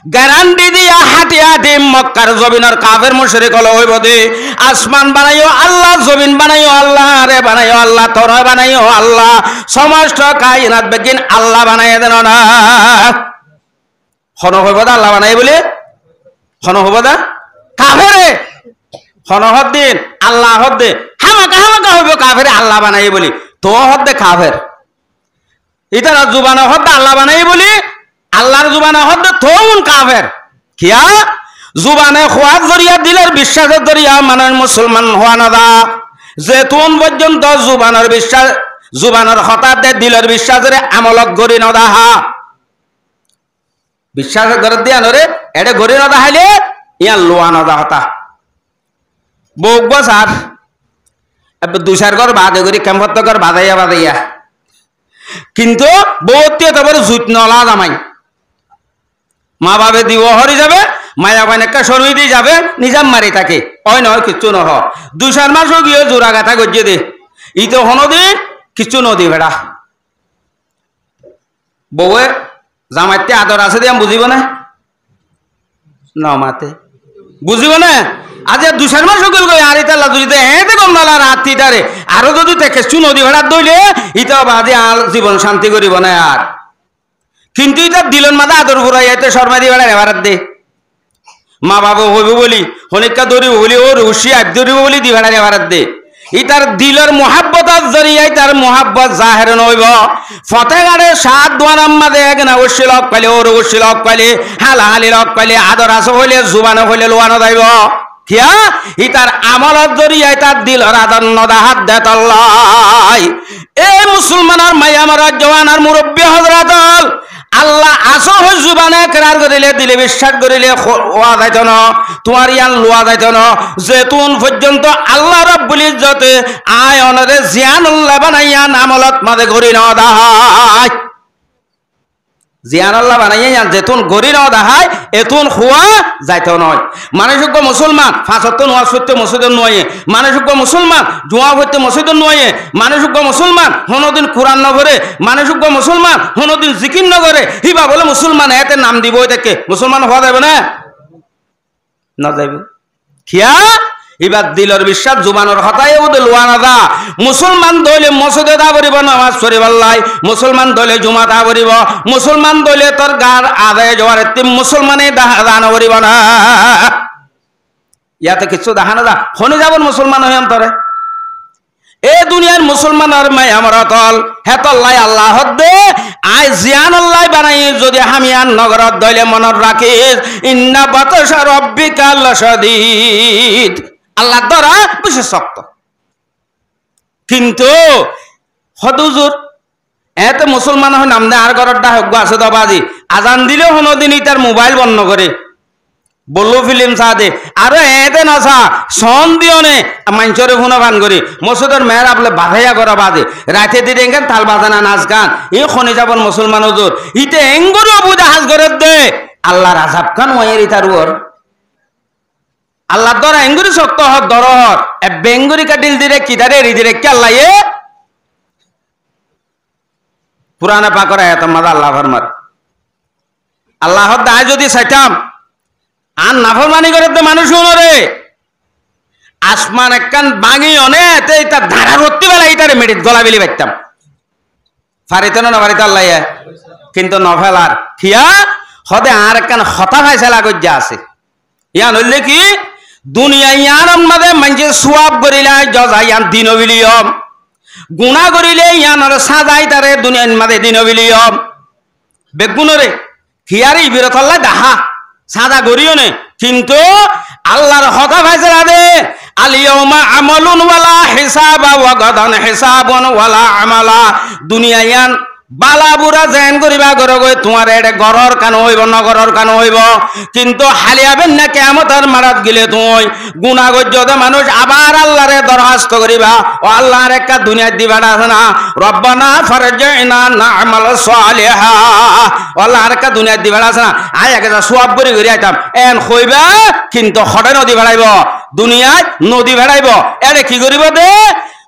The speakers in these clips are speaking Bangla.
গ্যারান্টি দিয়া হাটিয়া দিম মক্কার জমিনের কাফের মুশরিক হলো হইব দে আসমান বানাইও আল্লাহ, জমিন বানাইও আল্লাহ, রে বানাইও আল্লাহ, তোরা বানাইও আল্লাহ, সমস্ত কায়নাত বেগিন আল্লাহ বানাইয়া দেন না। হন হইব দা আল্লাহ বানাই বলে, হন হইব দা কাফেরে হন হদ দিন আল্লাহ হদ দে হামাকা হামাকা হইব কাফেরে আল্লাহ বানাই বলি, তো হদ দে কাফের ইতারা জুবানা হদ আল্লাহ বানাই বলি, আল্লাহর জুবানে হদ থৌন কাফের। কিয়া জুবানে খোয়ার জরিয়া দিলের বিশ্বাসের জরিয়া মানে মুসলমান হওয়া না দা, যেতুন পর্যন্ত জুবানের বিশ্বাস জুবানের হঠাৎ দিলের বিশ্বাসের আমলক গড়ি নদাহা, বিশ্বাসের ঘর দিয়া নরে এটা গড়ি নদা হাইলে ইয়া লোয়া নদা হতা বউক বসার দুসার ঘর বাদে করি কেমত ঘর বাদাইয়া বাদাইয়া, কিন্তু বউতে তারপরে জুত নলা জামাই মা বাবে দিব হরি যাবে, মায়া বাইন একটা সরুই দিয়ে যাবে, নিজাম মারি থাকে ওই নয় কিচ্ছু নহ। 2-4 মাসও গিয়ে জোড়া গাথা গজিয়ে দে ই তো হনদি কিচ্ছু নদী ভেড়া বউয়ে জামাইতে আদর আছে দিয়ে বুঝিব না মাতে বুঝিব না। আজ 2-4 মাস গেল গই আর ইতালা যদি এতে কম নালা রাতি তারে আরো যদি কিচ্ছু নদী ভেড়া দইলে ইটা বাদে আর জীবন শান্তি করিব না আর, কিন্তু এটা দিলন মাদা আদর ঘুরাই এতে শর্মা দিয়ে বেড়া এবার দে মা বাবা হইব বলি হনিকা দৌড়িব বলি ও রুশি আব দৌড়িব বলি দি বেড়া এবার দে ইতার দিলের মোহাব্বতার জরিয়াই তার মোহাব্বত জাহের নইব। ফতেগাড়ে 7 দোয়ারাম মাদে এক না অবশ্যই লক পাইলে ওর অবশ্যই লক পাইলে হালাহালি লক পাইলে আদর আস হইলে জুবানো হইলে লোয়ানো যাইব। কিয়া ইতার আমলত জরিয়াই তার দিলর আদর নদা হাত দেত এই মুসলমানের মাইয়া মারা জওয়ানার মুরব্বী হযরতল আল্লাহ আসো হই জুবানে কেরার করিলে দিলে বিশ্বাস করিলে ওয়া যাইত না তোমার ইয়ান লোয়া যাইত না, যেতুন পর্যন্ত আল্লাহ রাব্বুল ইজ্জতে আয়নরে জিয়ানুল্লাহ বানাইয়া আমলত মাঝে ঘুরি না দাহাই, জিয়ানুল্লাহ বানাইয়া যেতুন ঘুরি না দাহাই এতুন খোয়া যাইত নয়। মানুষজ্ঞ মুসলমান 5 ওয়াক্ত নামাজ পড়তে মসজিদে নয়, মানুষজ্ঞ মুসলমান জুয়া পড়তে মসজিদে নয়, মানুষজ্ঞ মুসলমান হনদিন কোরআন ন করে, মানুষজ্ঞ মুসলমান হনদিন জিকির ন করে, হিবা বলে মুসলমান এতে নাম দিব দেখে মুসলমান হওয়া যাবে না না যাইবে। খিয়া এবার দিলর বিশ্বাস জুবানোর হতায় ওদের লোয়া না দা, মুসলমান দইলে মসজিদে দা পড়িব নামাজ পড়িব লাই, মুসলমান দইলে জুমা দা পড়িব, মুসলমান দইলে তোর গার আদায় যাওয়ার তিম মুসলমানে দান করিব না, ইয়াতে কিছু দেখা না দা হনে যাবন মুসলমান হয়ে অন্তরে এ দুনিয়ার মুসলমানের মাই আমার তল হেতল্লাই আল্লাহ দে আই জিয়ানুল্লাহ বানাই যদি হামিয়ান নগরত দইলে মনত রাখিস ইন্না বাতাসা রাব্বিকা লাশাদীদ, আল্লাহ ধরা বিশেষ শক্ত। কিন্তু হদুজুর এত মুসলমান হয় নাম দে আর ঘরের ডাক আছে তো বাজি আজান দিলেও হনদিন তার মোবাইল বন্ধ করে বললো ফিল্ম চা দে আরে এতে না চা সন দিও নে মানুষরে ফোন গান করি মসজিদের মেয়ের আপনি বাধাইয়া করা বাজে রাতে দিতে গেন তাল বাজানা নাচ গান এই খনি যাবন মুসলমান হুজুর ইতে এঙ্গুরও বুঝে হাজ করে দে আল্লাহর আযাব কান ওয়ের ইতার ওর আল্লাহ দর এঙ্গুরি শক্ত হর দর হর এ বেঙ্গুরি কাটিল দিরে কিদারে রিদিরে কে আল্লাহ এ পুরানা পাকর আয়াত মাদা আল্লাহ ফরমার আল্লাহ দায় যদি চাইতাম আর নাফরমানি করে তো মানুষ রে আসমান একখান ভাঙি অনেক তার ধারা রত্তি বেলা এইটারে মেডিট গলা বেলি পাইতাম ফারিত না ফারিত আল্লাহ কিন্তু নফেলার খিয়া হদে আর একখান হতা ফাইসলা গজ্জা আছে ইয়া নইলে কি দুনিয়া ইয়ার মাঝে মানুষের সোয়াব করিলাই জজা ইয়ান দিন বিলিয়ম গুণা করিলে ইয়ানোর সাজাই তারে দুনিয়ার মাঝে দিন বিলিয়ম বেগুনরে খিয়ারি বিরতল্লাই দাহা সাদা গরিও নে কিন্তু আল্লাহর হতা ফাইসলা দে আলিয়াউমা আমালুন ওয়ালা হিসাবা ওয়া গাদান হিসাবুন ওয়ালা আমালা দুনিয়া ইয়ান বালা বুড়া জেন করিবা গর গই তোমার এডে গরর কান হইব নগরর কান হইব কিন্তু হালিয়াবেন না কিয়ামতের মারাত গিলে তুই গুনাহ গজ্জতে মানুষ আবার আল্লাহরে দরখাস্ত করিবা ও আল্লাহর একটা দুনিয়া দিবানা আছে না রব্বানা ফারজিনা না'মাল সালিহা আল্লাহর একটা দুনিয়া দিবানা আছে না আই একটা সওয়াব করি করি আইতাম এন কইবা কিন্তু খড়ে নদী বেড়াইব দুনিয়ায় নদী বেড়াইব এডে কি করিব দে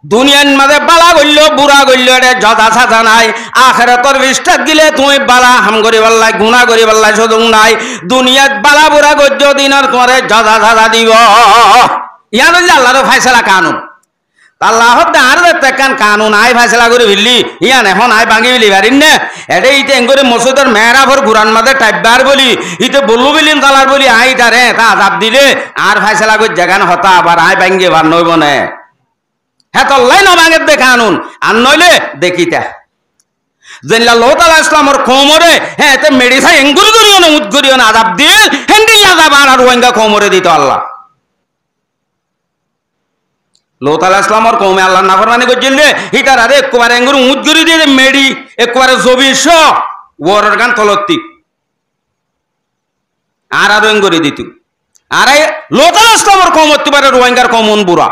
দুনিয়ার মাঝে বালা গইল বুড়া গইল রে যথা সাজা নাই আখিরাতের বিস্তার দিলে তুমি বালা হাম করি বললাই গুনাহ করি বললাই সুযোগ নাই দুনিয়াত বালা বুড়া গজ্জ দিনের তোমারে যথা সাজা দিব ইয়ান হইল আল্লাহর ফয়সালা কানুন আল্লাহ আর তেকান কানুন আই ফয়সালা করে বিল্লি ইয়ান এখন আই ভাঙি বিলি পারিন না এটা ইতে এঙ্গরে মসজিদের মেহরাবর ঘুরান মাঝে টাইপবার বলি ইতে বললু বিলিন কালার বলি আই তারে তা আজাব দিলে আর ফয়সালা করে জাগান হতা আবার আই ভাঙ্গে বার নইব না হ্যাঁ তল্লাই না ভাঙে দে কানুন আর নইলে দেখিতা যেনলা আল্লাহ তাআলা ইসলামর কোমরে হ্যাঁ এতে মেডিসা এঙ্গুর করিও না উদ করিও না আজাব দিয়ে হেন্ডি আজাব আর ওয়াঙ্গা কোমরে দিত আল্লাহ লোত আলাইহিস ইসলামর কওমে আল্লাহ নাফরমানি করছিল রে হিতার আরে একবারে এঙ্গুর উদ করি দিয়ে মেডি একবারে জবিশ ওরর গান তলত্তি আর এঙ্গুরি দিত আর লোত আলাইহিস ইসলামর কওমত পারে রোহিঙ্গার কমন বুড়া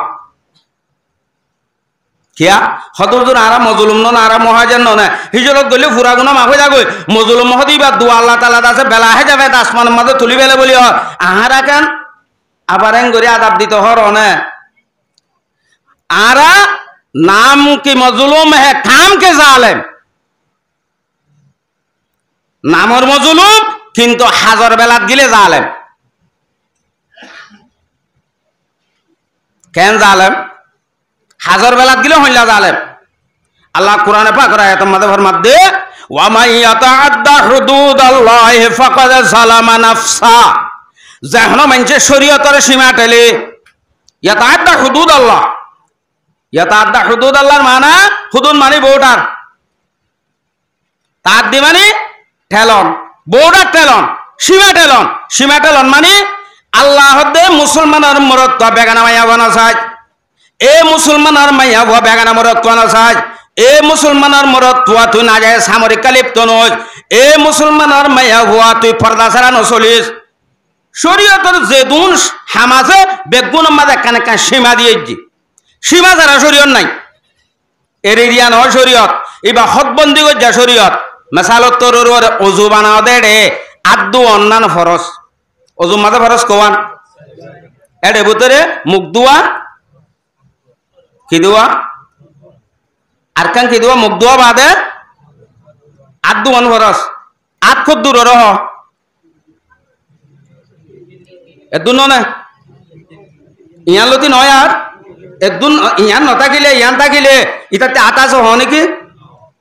কিয়া হদরদুর আরা মজলুম ন আরা মহাজন না হিজরত গলি ফুরা গুনা মাফ হয়ে যাগো মজলুম হদিবা দুয়া আল্লাহ তাআলা দাসে বেলা হে যাবে আসমানের মধ্যে তুলি বেলে বলি আহারা কেন আবার এঙ্গুরি আযাব দিতে হর না आरा नाम की मजलूम है काम के जालिम नाम और मजलूम किंतु हाजर बेलात गिले जालिम केन जालिम हाजर बेलात गिले हइला जालिम अल्लाह कुरान पाक आयत मध्य फरमात दे वा मान यतअद्दा हुदूदाल्लाहि फाकाद जालामा नफसा जहनो मंचे शरीयतर सीमा टेले यतअद्दा हुदूदाल्लाह यताद्दा हुदूद अल्लाहर माना हुदूद माने बॉर्डर ताद्दी माने ঠেলন বর্ডার ঠেলন সীমা ঠেলন মানে আল্লাহ দে মুসলমানের মরত বেগানা মাইয়া বানা চাই এ মুসলমানের মাইয়া ভুয়া বেগানা মরত বানা চাই এ মুসলমানের মরত তুয়া তুই না যায় সামরিক লিপ্ত নয় এ মুসলমানের মাইয়া ভুয়া তুই পর্দা ছাড়া নচলিস শরীয়তের যে দুন হামাজে বেগুন মাঝে কানে কান সীমা দিয়েছি সীমা ছাড়া শরীয়ত নাই এর এরিয়া নয় শরীয়ত এবার হকবন্দি করছে শরীয়ত মেসালত তোর অজু বানাও দে রে আদু অন্যান্য ফরস অজু মাঝে ফরস কোয়ান এর ভিতরে মুখ দুয়া কি দুয়া আর কান কি দুয়া মুখ দুয়া বাদে আদু অন ফরস আত খুব দূর রহ এদুন না ইয়ান লতি নয় আর একদিন ইয়ান নথাকিলে ইয়ান থাকিলে ইতাতে আতাস হ নাকি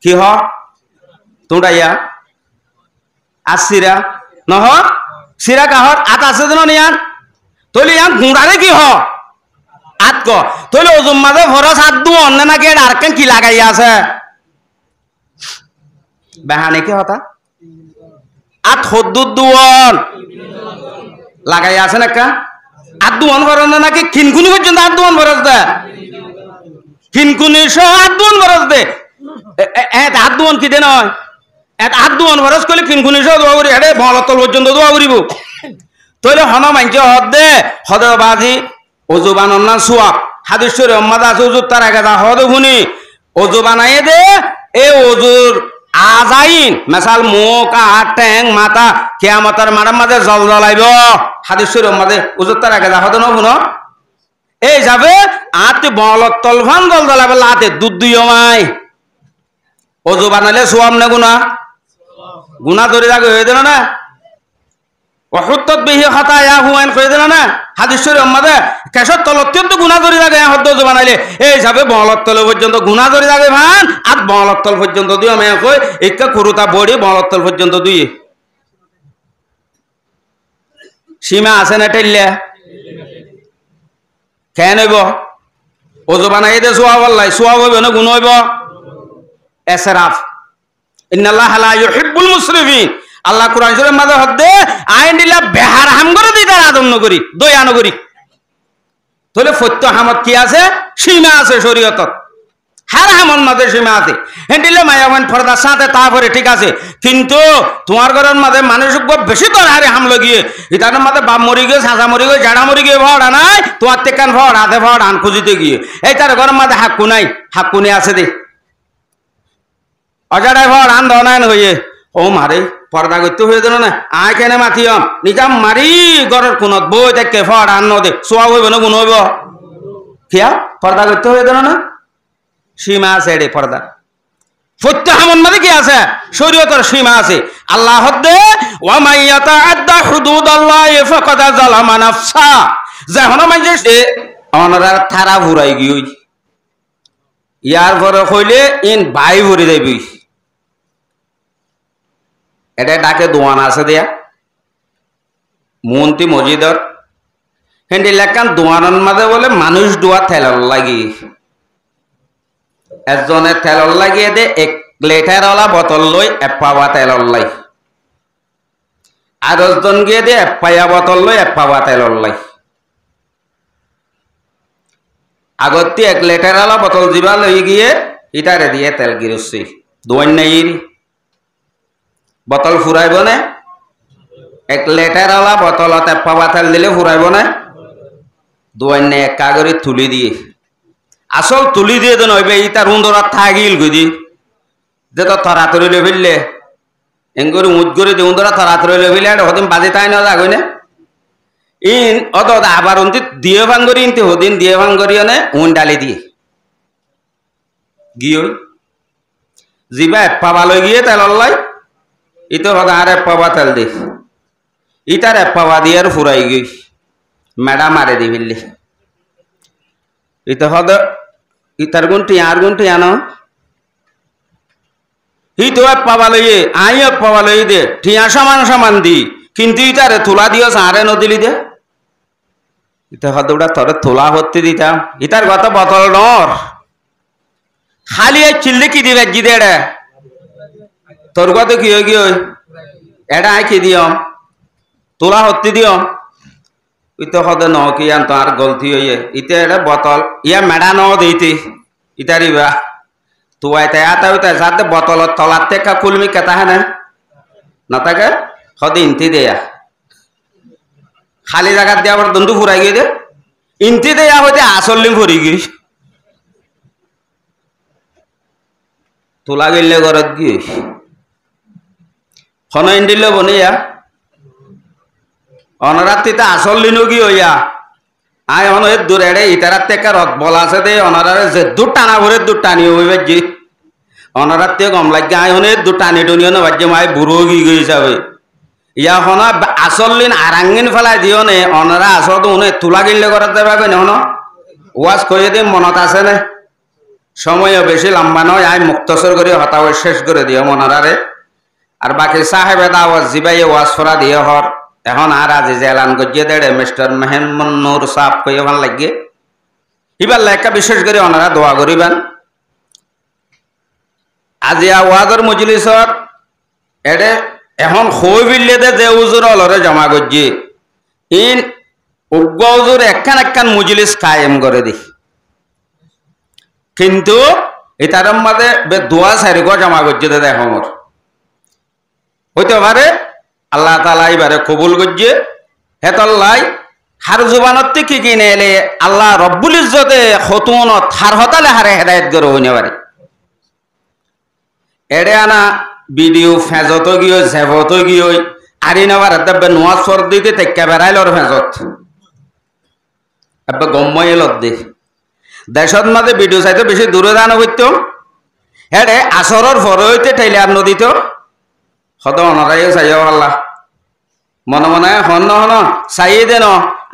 কি হ তোমরা ইয়া আসিরা নহ সিরা কাহর আতাসে দিন ইয়ান তৈলে ইয়ান গুঁড়ারে কি হ আত ক তৈলে ওজুম মাঝে ফরস আত দু অন্য নাকি আর কেন কি লাগাই আছে বেহানে কি হতা আত হদ্দুর দুয়ন লাগাই আছে নাকা আদুয়ান বরজ নাকি খিনকুনি পর্যন্ত আদুয়ান বরজ দে খিনকুনি সহ আদুয়ান বরজ দে এত আদুয়ান কি দে নয় এত আদুয়ান বরজ করলে খিনকুনি সহ দোয়া করি এডে ভলতল পর্যন্ত দোয়া করিব তইলে হন মাইনছে হদ দে হদ বাজি ওজু বানন না সুয়াব হাদিস শরীফ উম্মাদ আছে ওজু তার আগে যা হদ শুনি ওজু বানাই দে এ ওজুর আজাইন মেসাল মুখ আর ট্যাং মাথা কিয়ামতের মাঠের মাঝে জল জ্বলাইব হাদিস শরীফ মাঝে উজুরতার আগে যাহদ ন শুনো এই যাবে আতে বলত তলফান জল জ্বলাবে লাতে দুধ দুইও মাই ওজু বানাইলে সুয়াম না গুনাহ ধরে যাবে হয়ে দিল না ওহুত্তত বিহি খাতায়া হুয়ান কই দিল না হাদিস শরীফ মাঝে কেশর তল অত্যন্ত গুনাহ ধরে যাবে হদ ওজু বানাইলে এই যাবে বলত তল পর্যন্ত গুনাহ ধরে যাবে ভান আর বলত তল পর্যন্ত দুই আমি কই একটা কুরুতা বড়ি বলত তল পর্যন্ত দুই সীমা আছে না টেললে কেন হইব ওজু বানাই দে সোয়া বললাই সোয়া হইব না গুণ হইব এসরাফ ইন্নাল্লাহা লা ইউহিব্বুল মুসরিফিন আল্লাহ কুরআন শরীফের মাঝে হদে আইন দিলা বেহার হাম করে দিতা আদম নগরী দয়া নগরী তাহলে ফত্য হামত কি আছে সীমা আছে শরীয়তত হার হামন মাঝে সীমা আছে হেন্ডিলে মায়াবান ফরদার সাথে তারপরে ঠিক আছে কিন্তু তোমার ঘরের মাঝে মানুষ বেশি তোর হারে হাম লাগিয়ে ইতার মাঝে বাপ মরি গিয়ে সাঁচা মরি গিয়ে জাড়া মরি গিয়ে ভড়া নাই তোমার তেকান ভড় হাতে ভড় আন খুঁজিতে গিয়ে এই তার ঘরের মাঝে হাক্কু নাই হাক্কুনি আছে দে অজাড়াই ভড় আন ধনায়ন হইয়ে ও মারে পর্দা করতে হয়ে দিল না আয় কেনে মাতিয়ম নিজাম মারি ঘরের কোনত বই দেখে ভড় আন দে সোয়া হইব না গুণ হইব কিয়া পর্দা করতে হয়ে দিল না সীমা আছে এডে পর্দা ফত্যাহামন মানে কি আছে শরীয়তের সীমা আছে আল্লাহ হদ্দে ওয়া মাইয়াতা আদা হুদুদাল্লাহি ফাকাদ যালামা নাফসা যখন মাইজে অনরা থারা ভুরাই গই ইয়ার পরে কইলে ইন ভাই ভরে যাইবি এটা ডাকে দোয়ান আছে দিয়া মন্ত্রী মসজিদর হেন্ডি লেখান দোয়ানোর মাঝে বলে মানুষ দোয়া থেলর লাগি একজনের তেলর লাগিয়ে দে 1 লিটারওয়ালা বোতল লই 1 পাওয়া তেলর লাই আর 10 জন গিয়ে দে 1 পায়া বোতল লই 1 পাওয়া তেলর লাই আগতে 1 লিটারওয়ালা বোতল দিবা লই গিয়ে ইটারে দিয়ে তেল গিরছি দোয়ান নাই বোতল ফুরাইব না 1 লিটারওয়ালা বোতলত 1 পাওয়া তেল দিলে ফুরাইব না দোয়ান নাই এক কাগরি তুলি দিয়ে আসল তুলি দিয়ে দেন হইবে ইতার উন্দরা থাকিল গদি যে তো তরাতরি লে ফেললে এঙ্গরি মুজ করে দে উন্দরা তরাতরি লে ফেলে এটা হদিন বাজে তাই না যাগই না ইন অত আবার উন্তি দিয়ে ভাঙ্গরি ইনতে হদিন দিয়ে ভাঙ্গরি অনে উন ডালি দিয়ে গিয়ে জিবা 1 পাবা লই গিয়ে তেল লাই ইতো হদা আর 1 পাবা তেল দে ইতার 1 পাবা দিয়ে আর ফুরাই গই মেডা মারে দি ফেললে ইতো হদা ইতার গুনটি আর গুনটি আনো ই তো 1 পাবা লইয়ে আই 1 পাবা লই দে ঠিয়া সমান সমান দি কিন্তু ইতারে তোলা দিও সারে নদিলি দে ইতা হদুটা তরে তোলা হতে দিতাম ইতার গত বোতল নর খালি এই চিল্লে কি দিবে জি দে এটা তোর কত কি হই গই এটা আই কি দিয়ম তোলা হতে দিয়ম ইতো হদে ন কি আন তো আর গলতি হইয়ে ইতে এটা বোতল ইয়া মেডা ন দিতে ইতারিবা তো আইতে আতা হইতে সাথে বোতলত তলার থেকে কুলমি কেতা হ্যাঁ না থাকে হদে ইনতি দেয়া খালি জায়গা দিয়ে আবার দন্দু ফুরাই গিয়ে দে ইনতি দেয়া হইতে আসলিম ফুরি গিয়ে তোলা গেলে ঘরত গিয়ে খন ইন্দিলে বনিয়া অনরাত্রিতে আসল লিনু কি হইয়া আয় অন দূর এড়ে ইতারার থেকে রথ বলা আছে দে অনারে যে দূর টানা ভরে দূর টানি হইবে জি অনারাত্রি কম লাগে আয় অনেক দূর টানি টনিও না বাজ্য মায় বুড়ো গিয়ে গই যাবে ইয়া হনা আসল লিন আরাঙ্গিন ফেলাই দিও নে অনারা আসল উনে তোলা গিলে করার দেবা কই না ওয়াজ কইয়ে দিম মনত আছে না সময় বেশি লম্বা নয় আয় মুক্তসর করে হতাও শেষ করে দিও মনারারে আর বাকি সাহেবে দাওয়াজ জিবাইয়ে ওয়াজ ফরা দিও হর এখন আর আজি যে এলান গজিয়ে দেড়ে মিস্টার মেহমুদ সাহেব কইয়ে ভাল লাগে এবার লেখা বিশেষ করে ওনারা দোয়া করিবেন আজি ওয়াজর মজলিসর এডে এখন হই বিল্লে দে যে উজুর অলরে জমা গজিয়ে ইন উগ্গ উজুর একখান মজলিস কায়েম করে দি কিন্তু এটার মাঝে বে দোয়া সারিগ জমা গজিয়ে দে দেখমর হইতে পারে আল্লাহ তাআলা এবারে কবুল গজ্জে হেতল্লাই হার জুবানত কি কিনে এলে আল্লাহ রব্বুল ইজ্জতে খতুনত হার হতালে হারে হেদায়েত করে হইনে পারে এড়ে আনা ভিডিও ফেজত গিয়ে জেবত গিয়ে আরি নেবার দেবে নোয়াজ ফর দিতে তেক্কা বেড়াইলর ফেজত এবার গম্ময়ে লত দে দেশত মাঝে ভিডিও চাইতে বেশি দূরে দানো করতো হেডে আসরর ফরে হইতে ঠেলে আর নদীত হদ অনরাইও চাইও আল্লাহ মনে মনে হন হন চাইয়ে দে ন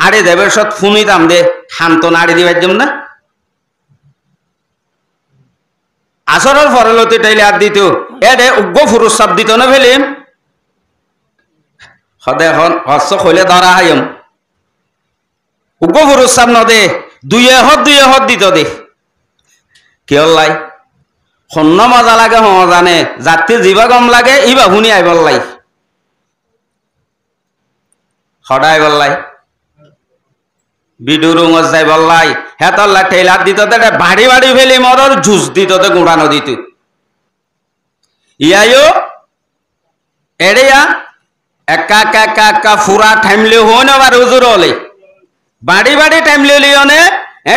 আড়ে দেবের সত ফুনিতাম দে শান্ত নাড়ি দিবার জম না আসরের ফরলতে টাইলে আর দিত এডে উগ্র ফুরুষ সাপ দিত না ফেলিম হদে হন হস্ত খইলে ধরা হাইম উগ্র ফুরুষ সাপ ন দে দুইয়ে হদ দিত দে কেলাই সন্ন মজা লাগে জানে যাত্রী যিবা গম লাগে ইবা শুনি আইবল লাই সদায় বললাই বিডুরুঙ যাই বললাই হেতল্লা টেইলার দিত বাড়ি বাড়ি ফেলি মরর জুস দিত গুড়া নদীতে ইয়াইও এড়িয়া একা একা একা একা ফুরা ঠাইমলে হন আবার হুজুর হলে বাড়ি বাড়ি ঠাইমলে লিওনে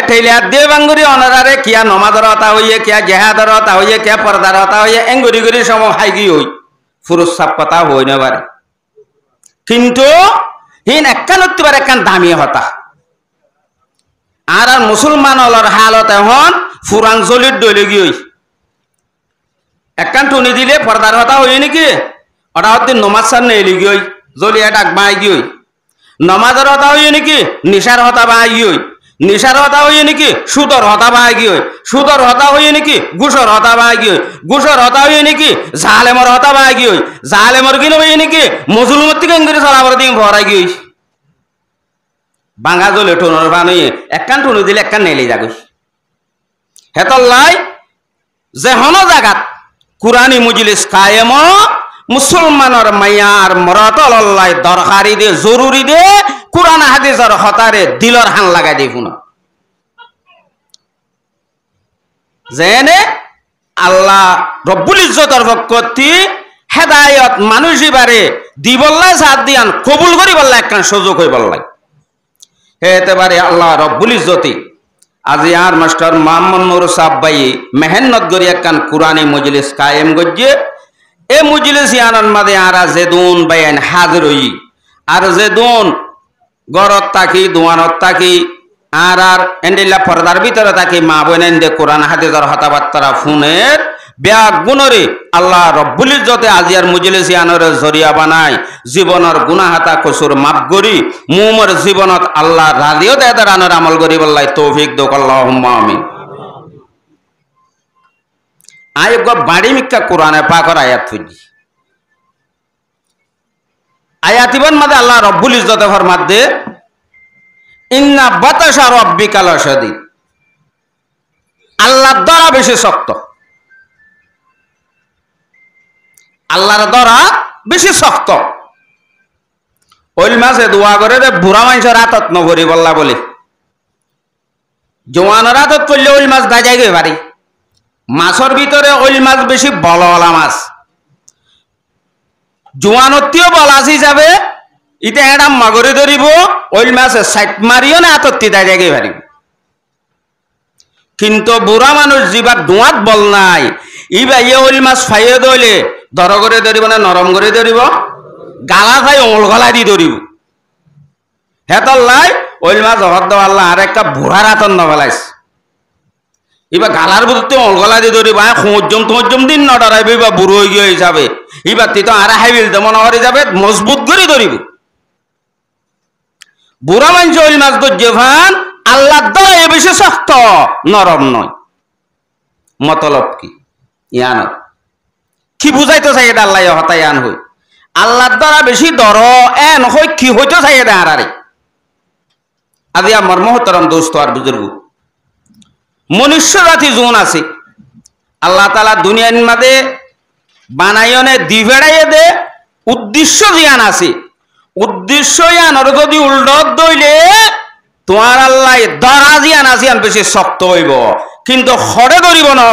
ঠেলিয়ার দিয়ে বাঙ্গুরি অনারারে কিয়া নমাজর হতা হইয়ে কিয়া জেহাদর হতা হইয়ে কিয়া পর্দার হতা হইয়ে এঙ্গুরি গুরি সময় হাইগি হই ফুরুষ সাপ কথা হই না পারে কিন্তু হিন একখান দামি হতা আর মুসলমান হলর হালত এখন ফুরান জলির দইলে গিয়ে একখান টুনি দিলে পর্দার হতা হই নাকি ওটা হতে নমাজ সার নেই গিয়ে জলিয়া ডাক বাই গিয়ে নমাজের হতা হই নাকি নিশার হতা বাই গিয়ে নিশার হতা হই নাকি সুদর হতা বাই গিয়ে সুদর হতা হই নাকি ঘুষর হতা বাই গিয়ে ঘুষর হতা হই নাকি জালেমর হতা বাই গিয়ে জালেমর কিনে হই নাকি মুসলমান থেকে ইংরেজি চলাবার দিন ভরাই গিয়ে বাঙ্গা জলে টুনোর বানিয়ে একখান টুনি দিলে একখান নেলি যাগ হেতল্লাই যে হন জাগাত কুরানি মজলিস কায়েম মুসলমানের মাইয়ার মরতল্লাই দরকারি দে জরুরি দে কুরআন হাদিসের হতারে দিলর হান লাগাই দি শুনো জেনে আল্লাহ রব্বুল ইজ্জতের পক্ষতি হেদায়ত মানুষই বারে দিবল্লাই সাথ দিয়ান কবুল করি বললা একখান সুযোগ হই বললাই হেতে পারে আল্লাহ রব্বুল ইজ্জতি আজি আর মাস্টার মোহাম্মদ নুর সাহেব ভাই মেহনত করি একখান কুরআনি মজলিস কায়েম গজ্জে এ মজলিস ইয়ানন মাদে আরা জেদুন বাইন হাজির হই আর জেদুন গরত তাকি দোয়ানত তাকি আর এন্ডিলা পর্দার ভিতরে তাকি মা বোনেন দে কোরআন হাদিসের হতাবার্তা ফোনের ব্যাগ গুণরে আল্লাহ রব্বুল ইজ্জতে আজিয়ার মজলিস ইয়ানর জরিয়া বানাই জীবনের গুনাহাতা কসুর মাফ করি মুমর জীবনত আল্লাহ রাজিও দেদার আনর আমল করি বললাই তৌফিক দোক আল্লাহুম্মা আমিন আয় গো বাড়ি মিক্কা কোরআনে পাকের আয়াত ফুজি আয়াতিবন মাদে আল্লাহ রব্বুল ইজ্জতে ফরমাত দে ইন্না বাতাশা রাব্বিকা লাশাদীদ আল্লাহর দরা বেশি শক্ত আল্লাহর দরা বেশি শক্ত ওই মাসে দোয়া করে রে বুড়া মানুষের হাতত নভরি বললা বলে জোয়ানের হাতত করলে ওই মাছ দাজাই গে পারি মাছের ভিতরে ওই মাছ বেশি বলওয়ালা মাছ জোয়ানত্তিও বলাসি যাবে ইটা এটা মাগরে ধরিব ওই মাছে সাইট মারিও না হাতত্তি দাজাই গে পারিব কিন্তু বুড়া মানুষ যিবা দোয়াত বল নাই ইবা ইয়ে ওই মাছ ফাইয়ে দইলে দর করে ধরিব না নরম করে ধরিব গালা খাই অমল গলা দি ধরিব হেতল্লাই ওই মাছ হদ আল্লাহ আর একটা বুড়ার হাতন নবলাইছে ইবা গালার বুঝতে অলগলা দিয়ে ধরিব খোঁজম দিন নডরাইব বা বুড়ো হয়ে গিয়ে যাবে এবার তুই তো আর হাইবিল মনে করে যাবে মজবুত করে ধরিব বুড়া মানুষ ওই মাছ যেভান আল্লাহ দ্বারা এ বেশি শক্ত নরম নয় মতলব কি ইয়ান কি বুঝাইতে চাই এটা আল্লাহ হতা ইয়ান হই আল্লাহর দ্বারা বেশি দর এন হই কি হইতে চাই এটা আরে আজি আমার মহতরম দোস্ত আর বুজুর্গ মনুষ্য জাতি জোন আছে আল্লাহ তাআলা দুনিয়ার মাঝে বানাইনে দিবেড়াইয়ে দে উদ্দেশ্য জিয়ান আছে উদ্দেশ্য ইয়ানর যদি উল্টত দইলে তোমার আল্লাহ দরা জিয়ান আসিয়ান বেশি শক্ত হইব কিন্তু খড়ে ধরিব না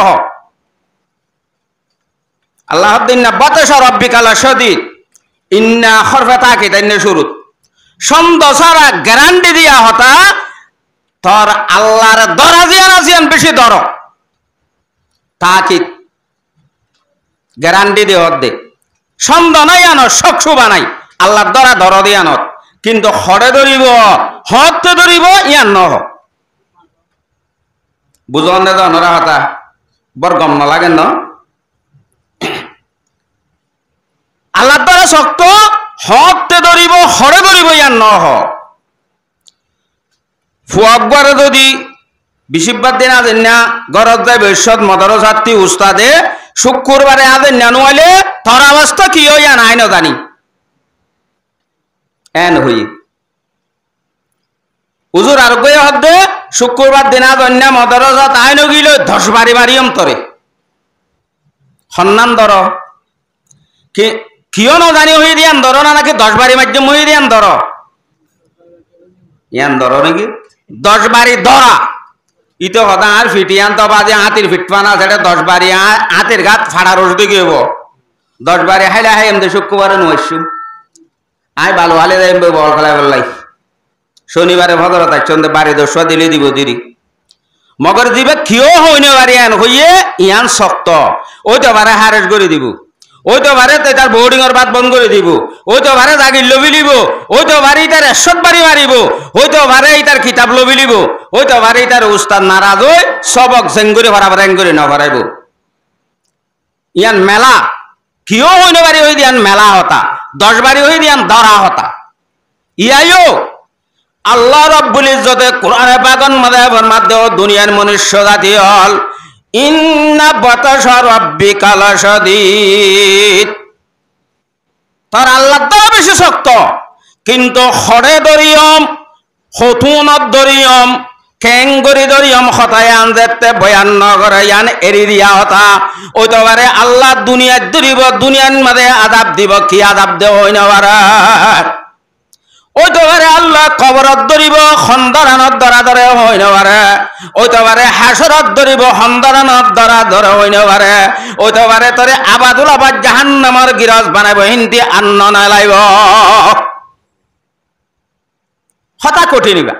আল্লাহ দিন না বাতাসা রাব্বিকা লাশাদীদ ইন্না খরফাতা কে তাইনে শুরু সন্দ সারা গ্যারান্টি দিয়া হতা তোর আল্লাহর দরা জিয়ান আসিয়ান বেশি দর তাকিদ গ্যারান্টি দিয়ে দে সন্দ নাই আনো শক্সু বানাই আল্লাহর দরা দর দিয়ে আনত কিন্তু খড়ে ধরিব হতে ধরিব ইয়ান নহ বুঝন দে নরা হতা বর গম না লাগে ন আল্লাহর দরা শক্ত হতে ধরিব খড়ে ধরিব ইয়ান নহ ফুয়াকবারে যদি বিশিববার দিন আজ না গরজ যায় ভবিষ্যৎ মদর ছাত্রী উস্তাদে শুক্রবারে আজ নানুয়ালে তোর অবস্থা কি হইয়া নাই না জানি এন হই হুজুর আর গয়ে হদ্দে শুক্রবার দিন আজ অন্য মদর ছাত আইন গিল 10 বাড়ি বাড়িয়ম তরে সন্নান দর কি কিয় ন জানি হই দিয়ান দর না নাকি 10 বাড়ি মাধ্যম হই দিয়ান দর ইয়ান দর নাকি 10 বাড়ি ধরা ইতো হতা আর ফিটিয়ান তো বাজে হাতির ফিটপানা সেটা 10 বাড়ি হাতের গাত ফাড়া রোজ দিকে 10 বাড়ি হাইলা হাই এমনি শুক্রবারে নইছু আই ভালো হালে যাই বল খেলা বললাই শনিবারে ভদ্রতা চন্দে বাড়ি 10 দিলে দিব দিরি মগর দিবে কিও হইনে বাড়ি আন হইয়ে ইয়ান শক্ত ওইটা বারে হারেস করে দিব হইতে পারে তার বোর্ডিং এর বাদ বন্ধ করে দিব, হইতে পারে জাগির লবি লিব, হইতে পারে তার এসত বাড়ি মারিব, হইতে পারে তার কিতাব লবি লিব, হইতে পারে তার উস্তাদ নারাজ হই সবক জেঙ্গুরি ভরাবার এঙ্গুরি না ভরাইব। ইয়ান মেলা কিও হইন বাড়ি হই দিয়ান মেলা হতা, 10 বাড়ি হই দিয়ান দরা হতা। ইয়াইও আল্লাহ রাব্বুল ইজ্জতে কোরআনে পাকের মধ্যে ফরমাতে দুনিয়ার মনুষ্য জাতি হল ইন্না বাতাশা রাব্বিকা লাশাদীদ, তার আল্লাহ তো বেশি শক্ত, কিন্তু খড়ে দরিয়ম হতুনত দরিয়ম খেঙ্গরি দরিয়ম হতায় আনজেতে বয়ান নগরে ইয়ান এরি দিয়া হতা। ওইতে পারে আল্লাহ দুনিয়ার দরিব, দুনিয়ার মাঝে আযাব দিব, কি আযাব দেও হইনা পারে। ওইতে পারে আল্লাহ কবরত ধরিব, খন্দরানত ধরা ধরে হইনা পারে। ওইতে পারে হাসরত ধরিব, খন্দরানত ধরা ধরে হইনা পারে। ওইতে পারে তোরে আবাদুল আবাদ জাহান্নামের গিরজ বানাইব, হিন্দি আন্ন নালাইব। হতা কঠিন বা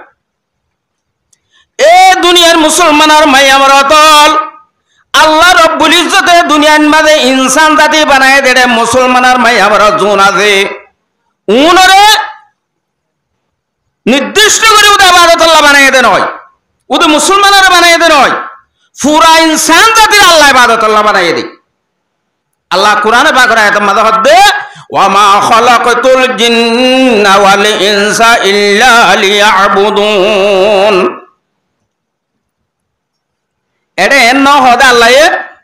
এ দুনিয়ার মুসলমানের মাইয়ামর অতল আল্লাহ রব্বুল ইজ্জতে দুনিয়ার মাঝে ইনসান জাতি বানায় দেড়ে মুসলমানের মাইয়ামর জুন আছে উনরে নির্দিষ্ট করে উদা ইবাদতুল্লাহ বানায় দেন হয়, উদা মুসলমানের বানায় দেন হয়, পুরা ইনসান জাতির আল্লাহ ইবাদতুল্লাহ বানায় দেয়। আল্লাহ কোরআনে পাকের আয়াতের মধ্যে হচ্ছে ওয়া মা খালাকাতুল জিন্না ওয়াল ইনসা ইল্লা লিয়াবুদুন। এটা এন হদে আল্লাহ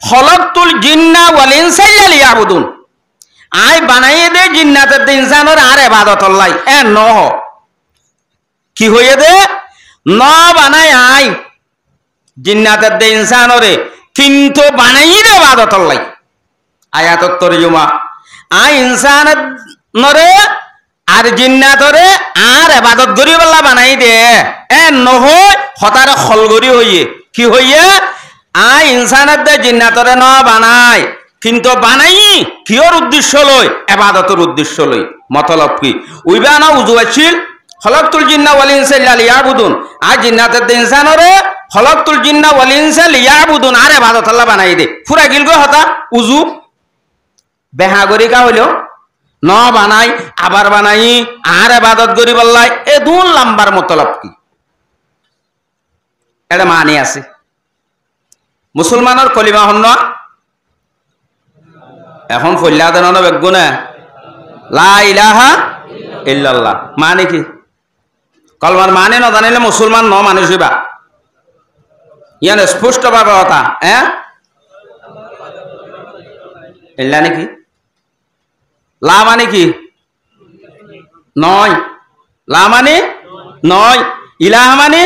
খলাকতুল জিন্না ওয়াল ইনসা ইল্লা লিয়াবুদুন, আই বানাইয়ে দে জিন্নাতের ইনসানের আর ইবাদতুল্লাহ এ ন কি হইয়ে দে ন বানাই আই জিন্নাতের দে ইনসানরে, কিন্তু বানাইয়ে দে ইবাদতুল্লাহ। আয়াতত তরজমা আই ইনসানের নরে আর জিন্নাতরে আর ইবাদত করি বল্লা বানাই দে এ নহয় হতারে খলগরি হইয়ে কি হইয়ে আই ইনসানের দে জিন্নাতরে ন বানাই, কিন্তু বানাই কিয়র উদ্দেশ্য লই ইবাদতের উদ্দেশ্য লই। মতলব কি উইবা না উজুয়াছিল খলাকতুল জিন্না ওয়াল ইনসা ইল্লা লিয়াবুদুন, আই জিন্নাতের দে ইনসানরে খলাকতুল জিন্না ওয়াল ইনসা লিয়াবুদুন আর ইবাদত আল্লাহ বানাই দে। পুরা গিল গো হতা উজু বেহাগরি কা হইল ন বানাই আবার বানাই আর ইবাদত করি বললাই এ দুন লম্বার মতলব কি এটা মানি আছে। মুসলমানের কলিমা হন এখন ফল্লা দেন বেগুনে লা ইলাহা ইল্লাল্লাহ মানে কি কলমার মানে ন জানিলে মুসলমান ন মানুষ হইবা ইয়ান স্পষ্ট ভাবে কথা ইল্লা নাকি লা মানে কি নয়, লা মানে নয়, ইলাহা মানে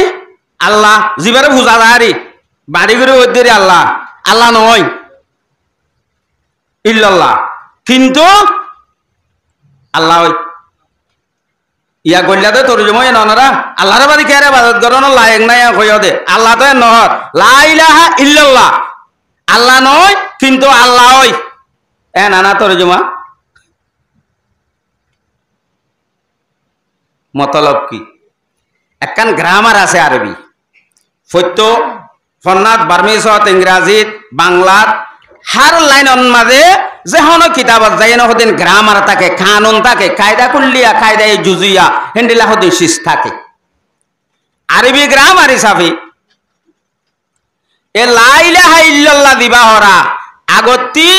আল্লাহ জিবারে বুঝা যায় বাড়ি করে ওই আল্লাহ আল্লাহ নয় ইল্লাল্লাহ, কিন্তু আল্লাহ ইয়া গল্লা দে তোর জময় ননরা আল্লাহর বাড়ি কে রে ইবাদত করন লায়েক নাই কইও দে আল্লাহ তো নহর লা ইলাহা ইল্লাল্লাহ আল্লাহ নয় কিন্তু আল্লাহ ওই এ নানা তোর জমা মতলব কি একখান গ্রামার আছে আরবি সত্য ফন্নাত বার্মিসত ইংরাজিত বাংলাত হার লাইন মাঝে যে হন কিতাবত যাই নহদিন গ্রামার থাকে কানুন থাকে কায়দা কুল্লিয়া কায়দা জুজিয়া হেন্ডিলা হদিন শিস থাকে আরবি গ্রামার হিসাবে এ লা ইলাহা ইল্লাল্লাহ দিবা হরা আগতি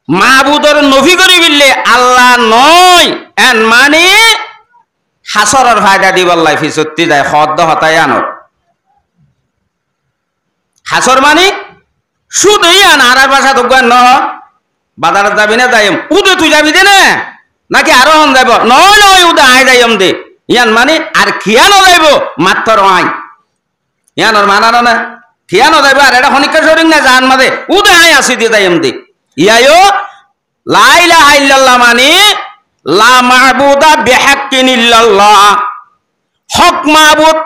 মাহবুদর নফি করি বিললে আল্লাহ নয় এন মানে হাসরের ফায়দা দিবাল্লাই ফিসত্তি যায় খদ্দ হতায় আনর হাসর মানে শুধু ইয়ান আর ভাষা তো ন বাজারে যাবি না যাইম উদে তুই যাবি দে না নাকি আরো হন যাইব নয় নয় উদে আয় যাইম দে ইয়ান মানে আর খিয়ানো যাইব মাত্র আয় ইয়ানোর মানানো না খিয়ানো যাইব আর এটা খনিকা শরীর না জান মাঝে উদে আয় আসি দিয়ে যাইম দে ইয়ায়ো লা ইলাহা ইল্লাল্লাহ মানে লা মাহবুদা বিহাক্কিন ইল্লাল্লাহ হক মাহবুদ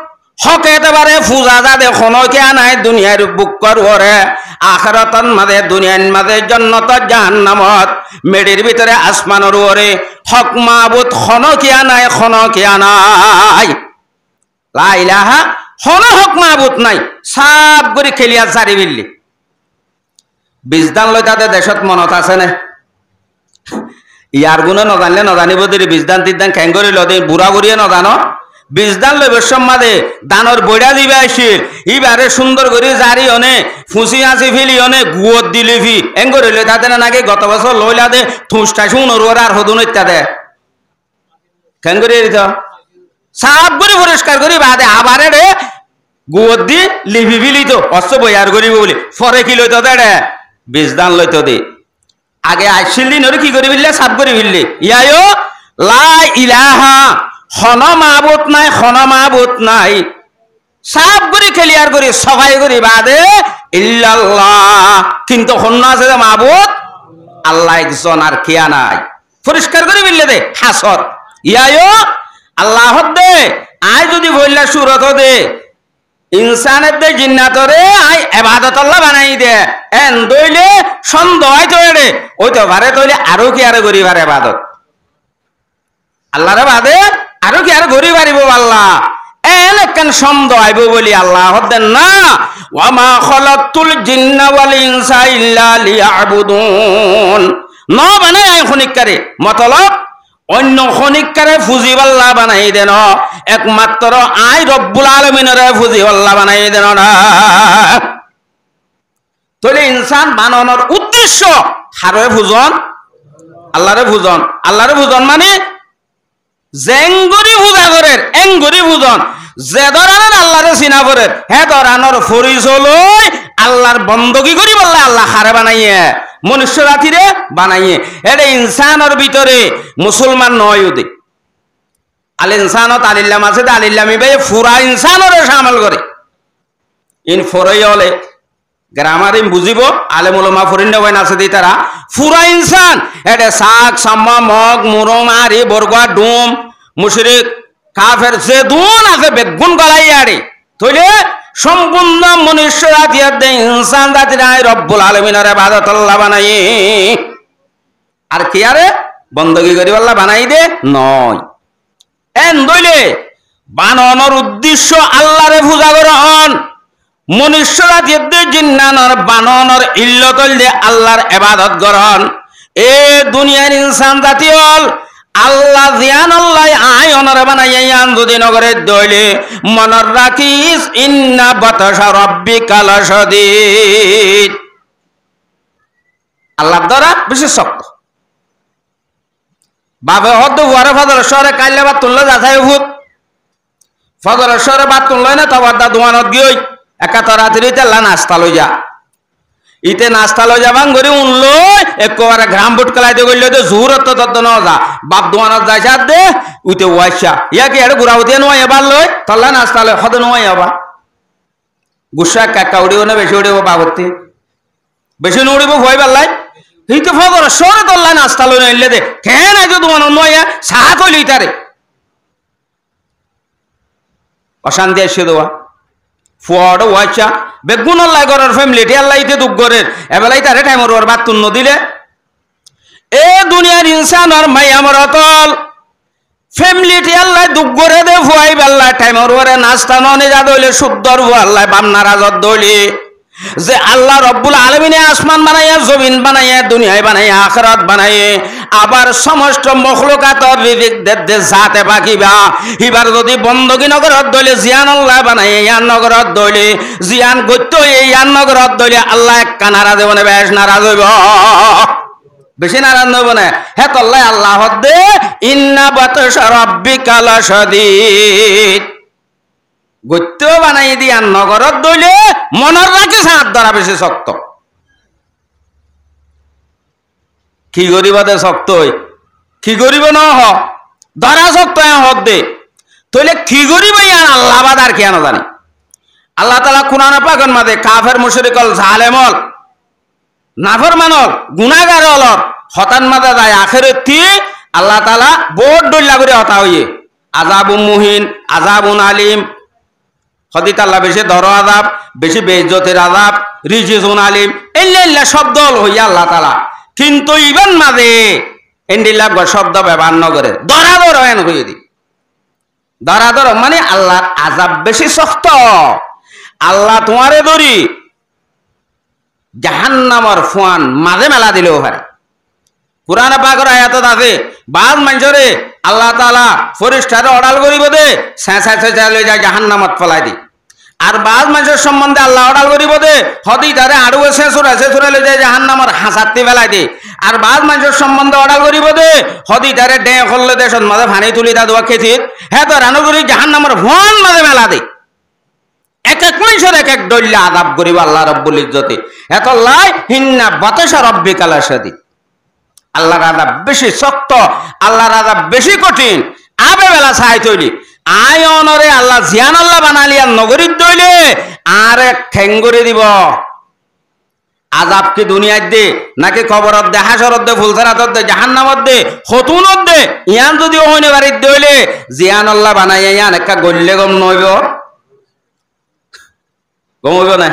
হক একেবারে ফুজা যা দেখোন কে নাই দুনিয়ার বুক কররে আখিরাতন মাঝে দুনিয়ার মাঝে জান্নাত জাহান্নামত মেডির ভিতরে আসমানের ওরে হক মাহবুদ খন কিয়া নাই লা ইলাহা খন হক মাহবুদ নাই সব করে খেলিয়া জারি বিল্লি বিজদান লই তাদের দেশত মনত আছে না ইয়ার গুণে নজানলে নজানিব দিদি বীজদান তিদান খেং করে লদে বুড়া বুড়িয়ে নজানো বীজদান লইব সম্মাদে দানর বইড়া দিবে আসিল ইবারে সুন্দর করে জারি অনে ফুসি আসি ফিলি অনে গুয়ত দিলি ফি এং করে লই তাতে না নাকি গত বছর লইলা দে ঠুসটা শুনোর আর হদুন ইত্যাদে খেং করে দিত সাফ করে পরিষ্কার করি বাদে আবারে রে গুয়ত দি লিভি ফিলি তো অস্ত বইয়ার করিব বলি ফরে কি লইতো দে রে বীজদান লইতো দে আগে আইছিল দিন কি করে ফিরলে সাফ করে ফিরলে ইয়ায়ো লা ইলাহা খন মাহবুত নাই খন মাহবুত নাই সাফ করে ক্লিয়ার করি সবাই করি বাদে ইল্লাল্লাহ কিন্তু হন্য আছে যে মাহবুত আল্লাহ একজন আর কিয়া নাই পরিষ্কার করে ফিরলে দে হাসর ইয়ায়ো আল্লাহ দে আই যদি বললা সুরত দে ইনসানের দে জিন্নাতরে আই ইবাদত আল্লাহ বানাই দে এন দইলে সন্দেহ হয় তো রে ওই তো বারে তইলে আরো কি আরে গরি বারে ইবাদত আল্লাহর বাদে আরো কি আর গরি বাড়িব আল্লাহ এন একখান সন্দেহ আইব বলি আল্লাহ দেন না ওয়া মা খালাকতুল জিন্না ওয়াল ইনসা ইল্লা লিয়াবুদুন ন বানাই আই খনিকারে মতলব অন্য খনিকারে ফুজিবাল্লাহ বানাই দেন একমাত্র আই রব্বুল আলামিনরে ফুজিবাল্লাহ বানাই দেন না তলে ইনসান বানানোর উদ্দেশ্য হারে ফুজন আল্লাহরে ফুজন মানে জেঙ্গরি পূজা করেন এঙ্গরি পূজন যে ধরনের আল্লাহরে চিনা করেন হে ধরনের ফরিচলই আল্লাহর বন্দগি করি বললে আল্লাহ হারে বানাইয়ে মনুষ্য জাতিরে বানাইয়ে এটা ইনসানের ভিতরে মুসলমান নয় ওদের আল ইনসানত আলিল্লাম আছে আলিল্লামি ভাই ফুরা ইনসানরে সামিল করে ইন ফরই হলে গ্রামার বুঝিব আলেম উলামা ফরিন্দ বইন আছে দি তারা ফুরা ইনসান এটা শাক সাম্মা মগ মুরম আরি বরগা ডুম মুশরিক কাফের যে দুন আছে বেগুন গলাই আরে তইলে সম্পূর্ণ মনুষ্য জাতির দে ইনসান জাতির আই রব্বুল আলামিনের ইবাদত আল্লাহ বানাই আর কি আরে বন্দগি করি আল্লাহ বানাই দে নয় এন দইলে বানানোর উদ্দেশ্য আল্লাহরে পূজা করন মনুষ্য জাতির দে জিন্নানর বানানোর ইল্লতল দে আল্লাহর ইবাদত করন এ দুনিয়ার ইনসান জাতি হল আল্লাহ জিয়ান আল্লাহ আই অনরে বানাইয়ান যদি নগরে দইলে মনর রাখিস ইন্না বাতাসা রাব্বিকা লাশাদীদ আল্লাহর দ্বারা বেশি শক্ত বাবে হদ ওয়ারে ফজর শহরে কাইলে বা তুললে যাচাই ভূত ফজর শহরে বা তুললে না তবার দা দোয়ানত গই একা রাত্রিতে লা নাস্তা লই যা ইতে নাস্তা লই যাবাং গরি উনলো একবারে গ্রাম বুট কলাইতে গইলে তো জুরত তত ন যা বাপ দোয়ানত যাইছা দে উতে ওয়াইছা ইয়া কি এড় গুরাউতে নয় এবার লই তল্লা নাস্তা লই হদ নয় আবা গুসা কাকা উড়িও না বেশি উড়িও বাবতি বেশি উড়িব ভয় বাল্লাই হিতে ফজর শহরে তল্লা নাস্তা লই নইলে দে কেন আজ দোয়ান নয় সাহা কই লইতারে অশান্তি আসে দেওয়া ফুয়াড় ওয়াইছা বেগুন আল্লাহ গরের ফ্যামিলিটি আল্লাহ ইতে দুঃখ গরের এবেলাই তারে টাইমর ওর বাত তুন্ন দিলে এ দুনিয়ার ইনসানর মাইয়া মরতল ফ্যামিলিটি আল্লাহ দুঃখ গরে দে ফুয়াই আল্লাহ টাইমর ওরে নাস্তা ননে যা দইলে শুদ্ধর ভু আল্লাহ বাম নারাজত দইলে যে আল্লাহ রব্বুল আলামিনে আসমান বানাইয়া জমিন বানাইয়া দুনিয়ায় বানাইয়া আখিরাত বানাইয়ে আবার সমস্ত মখলুকাতর রিজিক দে জাতে পাকিবা এবার যদি বন্দগি নগরত দইলে জিয়ান আল্লাহ বানাইয়ে ইয়ান নগরত দইলে জিয়ান গত্য এই ইয়ান নগরত দইলে আল্লাহ এক নারাজ হইব না বেশ নারাজ হইব বেশি নারাজ হইব না হে তল্লাই আল্লাহ দে ইন্না বাতাসা রাব্বিকা লাশাদীদ গত্য বানাই দিয়া নগরত দইলে মনের রাখিস হাত ধরা বেশি শক্ত কি করিব দে শক্ত কি করিব ন হ ধরা শক্ত হক দে তইলে কি করিব ইয়ান আল্লাহ বাদ আর কেন জানি আল্লাহ তাআলা কুরআন পাকের মধ্যে কাফের মুশরিকল জালেমল নাফরমানল গুনাহগার হল হতান মাদা যায় আখিরাতি আল্লাহ তাআলা বহুত দল্লা করে হতা হইয়ে আযাবুম মুহিন আযাবুন আলিম হদিত আল্লাহ বেশি ধর আযাব বেশি বেইজ্জতের আযাব রিজিজুন আলিম ইল্লা শব্দ হইয়া আল্লাহ তাআলা কিন্তু ইবান মাঝে এন্ডিল্লাহ শব্দ ব্যবহার ন করে ধরাধর হেন হইয়ে দি ধরাধর মানে আল্লাহর আযাব বেশি শক্ত আল্লাহ তোমারে ধরি জাহান্নামের ফুয়ান মাঝে মেলা দিলেও পারে কুরআন পাকের আয়াতত আছে বাজ মানুষরে আল্লাহ তাআলা ফেরেশতারে অর্ডার করিব দে চেঁচা লৈ যায় জাহান্নামত ফেলাই দি আর বাজ মানুষের সম্বন্ধে আল্লাহ অর্ডার করিব দে হদি তারে আড়ু চেঁচুরা লৈ যায় জাহান্নামর হাসাতে ফেলাই দি আর বাজ মানুষের সম্বন্ধে অর্ডার করিব দে হদি তারে ডে করলে দেশত মাঝে পানি তুলি তা দোয়া খেছিত হ্যাঁ তো রানু করি জাহান্নামর ভন মাঝে মেলা দে এক এক মানুষের এক এক দল্য আযাব করিব আল্লাহ রাব্বুল ইজ্জতে এত লাই হিন্না বাতাসা রব্বিকাল আশাদি আল্লাহর আযাব বেশি শক্ত আল্লাহর আযাব বেশি কঠিন আবে বেলা ছাই তৈরি আয় অনরে আল্লাহ জিয়ান আল্লাহ বানালিয়া নগরীর দইলে আর এক ঠেঙ্গরে দিব আযাব কি দুনিয়ায় দে নাকি কবরত দে হাসরত দে ফুলসারাত দে জাহান্নামত দে খতুনত দে ইয়ান যদি ওহনে বাড়ির দইলে জিয়ান আল্লাহ বানাইয়া ইয়ান একটা গল্লে গম নইব গম হইব না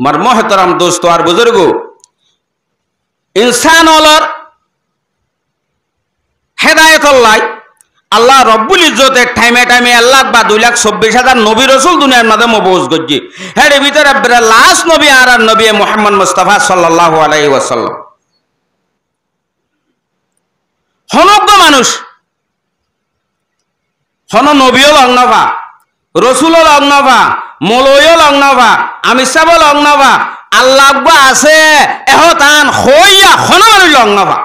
মার মহতরম দোস্ত আর বুজুর্গ ইনসান হলর হেদায়েতুল্লাহ আল্লাহ রব্বুল ইজ্জতের টাইমে টাইমে 1,02,24,000 নবী রাসূল দুনিয়ার মাঝে মবউজ করছে এর ভিতরে লাস্ট নবী আর নবী মুহাম্মদ মুস্তাফা সাল্লাল্লাহু আলাইহি ওয়াসাল্লাম হনজ্ঞ মানুষ হন নবীও লগ্নভা রসুলও লগ্নভা মৌলইও লগ্নভা আমির সাহেব লগ্নভা আল্লাহ আছে এহতান হইয়া হন মানুষ লগ্নভা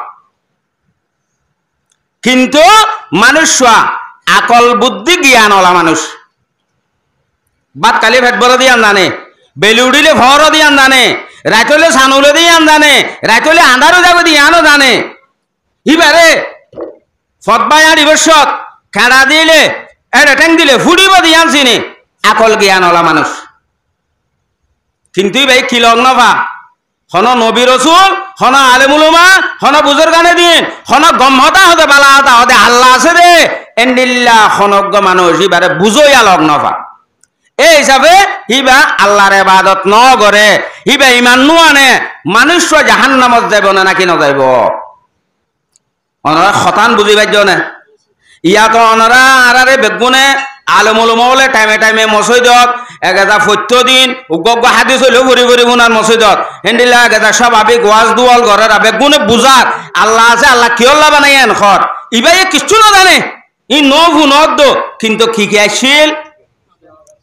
কিন্তু মানুষ আকল বুদ্ধি জ্ঞান ওলা মানুষ বাদ কালি ভেট বড় দিয়ে জানে বেলি উঠিলে ভর দিয়ে জানে রাইতলে সানুলে দিয়ে জানে রাইতলে আন্ধারও যাবে দিয়ে আনো জানে ইবারে ফতবাই আর ইবসত খেড়া দিলে এটাং দিলে ফুড়িব দিয়ে আনছিনি আকল জ্ঞান ওলা মানুষ কিন্তু ভাই কি লগ্নভা হন নবী রসুল হন আলেমুলমা হন বুজুর্গানে দিন হন গম্মতা হতে বালা হতা হতে আল্লাহ আছে রে এন্ডিল্লা হনজ্ঞ মানুষ ইবারে বুঝইয়া লগ্নভা এই হিসাবে হিবা আল্লাহর ইবাদত ন করে হিবা ইমান নু আনে মানুষ জাহান্নামত যাইব না নাকি ন যাইব অনরা খতান বুঝি পাইছ না ইয়াত অনরা আরারে বেগুনে আলেমুলমা বলে টাইমে টাইমে মসজিদত একেটা সত্য দিন উগ্গ হাদিস হইলেও ভরি ভরি গুনার মসজিদত হেন্ডিলা একেটা স্বাভাবিক ওয়াজ দুয়াল ঘরের বেগুনে বুঝার আল্লাহ আছে আল্লাহ কি আল্লাহ বানাই এনখর ইবাই কিছু না জানে ই নভু নদ্দ কিন্তু কি কি আসছিল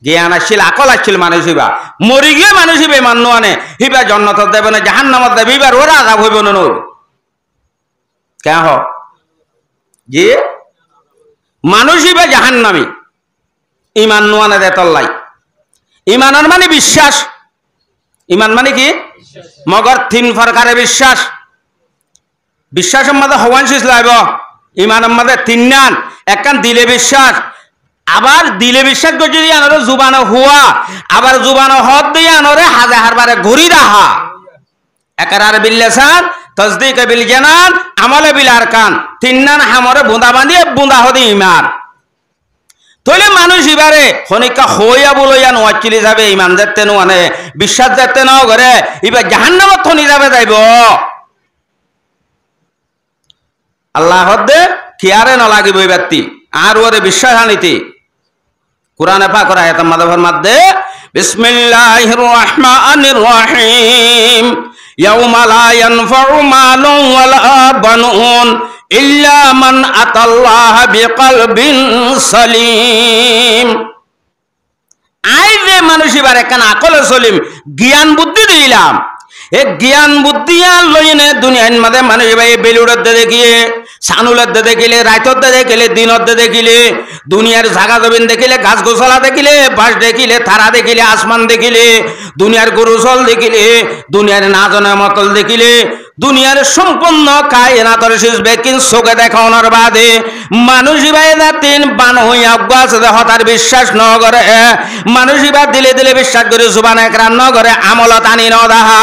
জ্ঞান আসছিল আকল আসছিল মানুষ হিবা মরি গিয়ে মানুষ হিবে মান্য আনে হিবা জন্নত দেবে না জাহান্নামত দেবে এবার ওরা আযাব হইব না নইব কেন হ যে মানুষ হিবা জাহান্নামী ইমান নোয়ানে দেতল্লাই ইমানের মানে বিশ্বাস ইমান মানে কি মগর 3 প্রকারের বিশ্বাস বিশ্বাসের মধ্যে হওয়ান শেষ লাইব ইমানের মধ্যে 3 নান একখান দিলে বিশ্বাস আবার দিলে বিশ্বাস করে যদি আনরে জুবানো হুয়া আবার জুবানো হদ দিয়ে আনরে হাজার বারে ঘুরি রাহা একরার বিল লিসান তাসদীক বিল জানান আমল বিল আরকান 3 নান হামরে বুঁদা বাঁধিয়ে বুঁদা হদি ইমান তইলে মানুষ ইবারে খনিকা হইয়া বলইয়া নোয়াচ্ছিলি যাবে ইমান দেখতে নোয়ানে বিশ্বাস দেখতে নাও করে এবার জাহান্নামত থনি যাবে যাইব আল্লাহ হদ্দে কিয়ারে ন লাগিব এই ব্যক্তি আর ওরে বিশ্বাস আনিতে কোরআনে পাকের আয়াতের মাধ্যমে মধ্যে বিসমিল্লাহির রহমানির রহিম ইয়াউমা লা ইয়ানফাউ মালুন ওয়ালা বানুন ইল্লা মান আতাল্লাহ বিকলবিন সালিম আই যে মানুষ এবার একখান আকলে সলিম জ্ঞান বুদ্ধি দিলাম এ জ্ঞান বুদ্ধি আর লইনে দুনিয়ার মাঝে মানুষ এবার বেলুড়ের দে দেখিয়ে সানুলের দে দেখিলে রাইতর দে দেখিলে দিনের দে দেখিলে দুনিয়ার জাগা জমিন দেখিলে গাছ গোছলা দেখিলে বাস দেখিলে তারা দেখিলে আসমান দেখিলে দুনিয়ার গরুচল দেখিলে দুনিয়ার নাজনে মতল দেখিলে দুনিয়ার সম্পূর্ণ কায়নাতর শেষ বেকিন চোখে দেখানোর বাদে মানুষ ইবাই তিন বান হইয়া আছে হতার বিশ্বাস ন করে মানুষ ইবার দিলে দিলে বিশ্বাস করে জুবান একরান ন করে আমলত আনি ন দাহা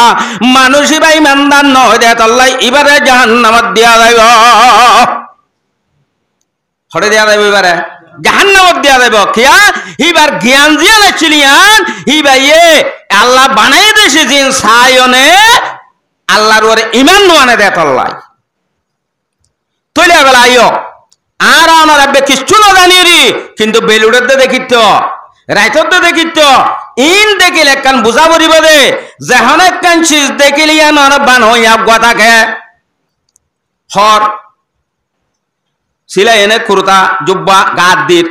মানুষ ইবাই ইমানদার ন হয়ে দেয় তল্লাই ইবারে জাহান্নামত দিয়া যাইব হরে দিয়া যাইব এবারে জাহান্নামত দিয়া যাইব কিয়া ইবার জ্ঞান দিয়া লাগছিলিয়ান ইবাইয়ে আল্লাহ বানাই দেশে জিন সায়নে আল্লাহর ওরে ইমান নোয়ানে দেয় তল্লাই তৈলে বেলা আইও আর আমার আব্বে কিচ্ছু না জানিয়ে কিন্তু বেলুড়ের দে দেখিত রাইতর দে দেখিত ইন দেখিলে একখান বুঝা পড়িব দে যেহন একখান চিজ দেখিলে আমার বান হইয়া থাকে হর সিলাই এনে কুর্তা জুব্বা গাত দির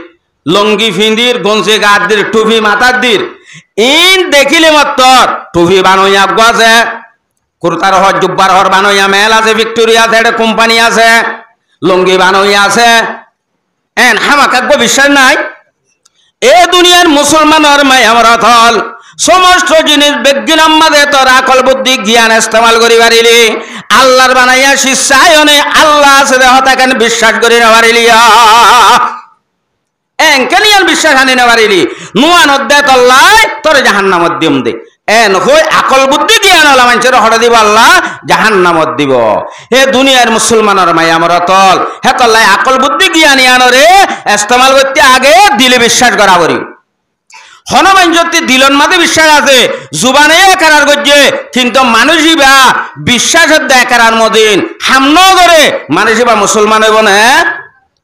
লঙ্গি ফিন্দির গঞ্জি গাত দির টুপি মাথার দির ইন দেখিলে মাত্র টুপি বানইয়া আছে কুর্তার হর জুব্বার হর বানইয়া মেল আছে ভিক্টোরিয়া আছে একটা কোম্পানি আছে লঙ্গি বানইয়া আছে এন হামাকাক বিশ্বাস নাই এ দুনিয়ার মুসলমানের মায়ামরত হল সমস্ত জিনিস বিজ্ঞান মাঝে তোর আকল বুদ্ধি জ্ঞান ইস্তেমাল করি পারিলি আল্লাহর বানাইয়া শিষ্যায়নে আল্লাহ আছে হতাকেন বিশ্বাস করি না পারিলিয়া এনকেনিয়ান বিশ্বাস আনি না পারিলি নুয়ান অধ্যায় তল্লাই তোর জাহান্নামত দিম দে এন হই আকল বুদ্ধি জ্ঞান হলা মানুষের হঠাৎ দিব আল্লাহ জাহান্নামত দিব হে দুনিয়ার মুসলমানের মায়ামরতল হে তল্লাই আকল বুদ্ধি জ্ঞান ইয়ানরে ইস্তেমাল করতে আগে দিলে বিশ্বাস করা করি হনুমান যদি দিলন মাঝে বিশ্বাস আছে জুবানে একার করছে কিন্তু মানুষই বা বিশ্বাসের দেখার মদিন হামন করে মানুষই বা মুসলমান হইব না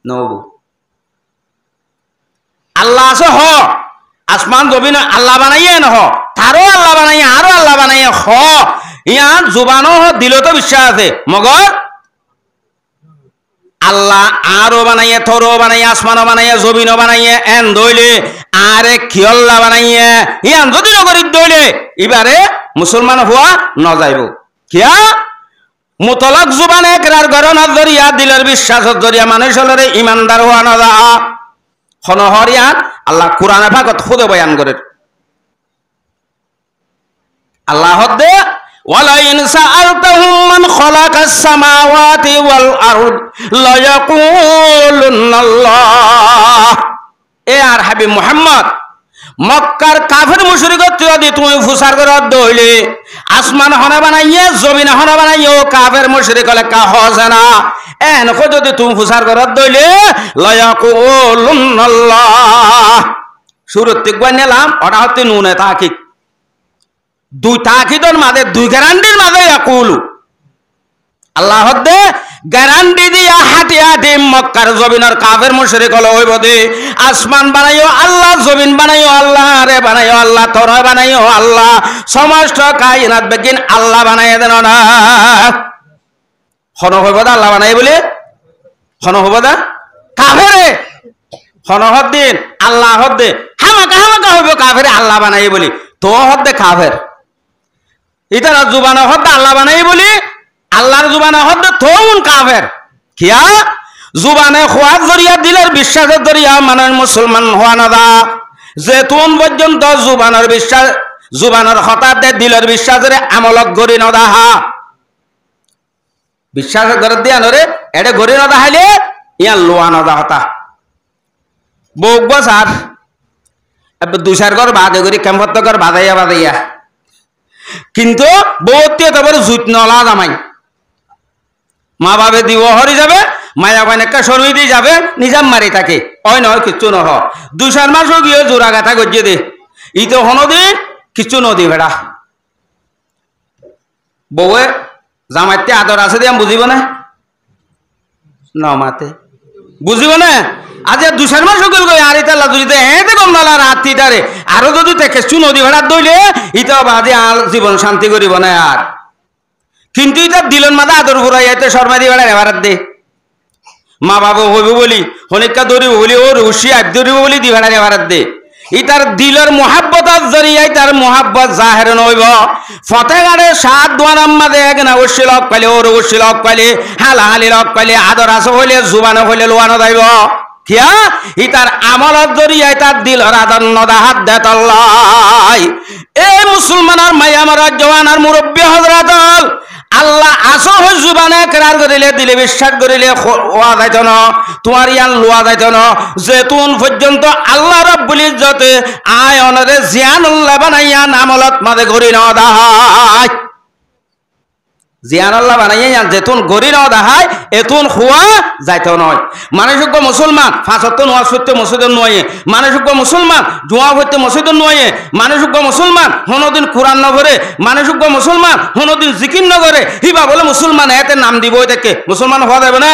নব আল্লাহ আছে হ আসমান জমিন আল্লাহ বানাইয়ে নহ তারও আল্লাহ বানাইয়ে আরো আল্লাহ বানাইয়ে হ ইয়ার জুবানো হ দিল তো বিশ্বাস আছে মগর আল্লাহ আরো বানাইয়ে থরো বানাইয়ে আসমানও বানাইয়ে জমিনও বানাইয়ে এন দইলে আরে খিয়ল্লা বানাইয়ে ইয়ান যদি নগরী দইলে এবারে মুসলমান হওয়া ন যাইব কিয়া মুতলক জুবানে কেরার গরনার জরিয়া দিলের বিশ্বাসের জরিয়া মানুষ হলরে ইমানদার হওয়া না যা হনহরিয়ান আল্লাহ কোরআনে পাকত খুদে বয়ান করে আল্লাহ দে ওয়ালাইন সাআলতাহুম মান খালাকাস সামাওয়াতি ওয়াল আরদ লা ইয়াকুলুনাল্লাহ এ আর হাবিব মুহাম্মদ মক্কার কাফের মুশরিকত যদি তুমি ফুসার করে দইলে আসমান হনা বানাইয়ে জমিন হনা বানাইয়ে ও কাফের মুশরিক হলে কা হসে না এন কো যদি তুমি ফুসার করে দইলে লা ইয়াকুলুনাল্লাহ শুরুত গয় নিলাম ওটা হতে নুনে তাকিক দুই তাকিদর মাঝে দুই গ্যারান্টির মাঝে ইয়াকুলু আল্লাহ দে গ্যারান্টি দিয়া হাঁটি হাঁটি মক্কার জমিনের কাফের মুশরিক হলো হইব দে আসমান বানাইও আল্লাহ জমিন বানাইও আল্লাহ রে বানাইও আল্লাহ তোর বানাইও আল্লাহ সমস্ত কায়নাত বেগিন আল্লাহ বানাইয়ে দেন না হন হইব দা আল্লাহ বানাই বলে হন হইব দা কাফেরে হন হদ দিন আল্লাহ হদ দে হামাকা হামাকা হইব কাফেরে আল্লাহ বানাই বলি তো হদ দে কাফের ইতারা জুবানা হদ আল্লাহ বানাই বলি আল্লাহর জুবানে হদ থৌন কাফের কিয়া জুবানে খোয়ার জরিয়া দিলের বিশ্বাসের জরিয়া মানে মুসলমান হওয়া না দা যেতুন পর্যন্ত জুবানের বিশ্বাস জুবানের হঠাৎ দিলের বিশ্বাসের আমলক গড়ি নদা হা বিশ্বাসের ঘর দিয়া নরে এটা গড়ি নদা হাইলে ইয়ার লোয়া নদা হতা বউগ সার দুসার ঘর বাদে করি কেম্পত ঘর বাদাইয়া বাদাইয়া কিন্তু বউতে তারপরে জুত নলা জামাই মা বাবে দিব হরি যাবে মায়া বাইন একটা সরমি দিয়ে যাবে নিজাম মারি থাকে ওই নয় কিচ্ছু নহ 2-4 মাসও গিয়ে জোড়া গাথা গজিয়ে দে ই তো হনদিন কিচ্ছু নদী ভেড়া বউয়ে জামাইতে আদর আছে দিয়ে বুঝিব না মাতে বুঝিব না আজ 2-4 মাস গেল গই আর ইতা লাজুরিতে এতে কম নালা রাত্রিটারে আরো যদি কিচ্ছু নদী ভেড়া দইলে ইতা বাদে আর জীবন শান্তি করিব না আর কিন্তু এটা দিলন মাদা আদর ঘুরাইতে শর্মা দিয়ে বেড়া এবার দে মা বাবা হইব বলি হনিকা দৌড়িব বলি ও রুশি আজ দৌড়িব বলি দি বেড়া এবার দে ইতার দিলের মোহাব্বতার জরিয়ায় তার মোহাব্বত জাহের নইব ফতেগাড়ে 7 দোয়ানার মাঝে এক না অবশ্যই লক পাইলে ওর অবশ্যই লক পাইলে হালাহালি লক পাইলে আদর আসো হইলে জুবানো হইলে লোয়ানো যাইব কিয়া ইতার আমলত জরিয়ায় তার দিলর আদর নদা হাত দেত আল্লাহ এ মুসলমানের মাইয়ামার জওয়ানার মুরব্বী হযরত আল্লাহ আসো হই জুবানে কেরার করিলে দিলে বিশ্বাস করিলে ওয়া যাইত না তোমার ইয়ান লোয়া যাইত না যেতুন পর্যন্ত আল্লাহ রাব্বুল ইজ্জতে আয়নরে জিয়ানুল্লাহ বানাইয়া আমলত মাঝে গড়ি না দাহাই জিয়ানুল্লাহ বানাইয়া যেতুন গড়ি না দাহাই এতুন খুয়া যাইত নয় মানুষজ্ঞ মুসলমান 5 ওয়াক্ত নামাজ পড়তে মসজিদে নয় মানুষজ্ঞ মুসলমান জুমা পড়তে মসজিদে নয় মানুষজ্ঞ মুসলমান হনদিন কোরআন না পড়ে মানুষজ্ঞ মুসলমান হনদিন জিকির না করে হিবা বলে মুসলমান এতে নাম দিব এটাকে মুসলমান হওয়া যাবে না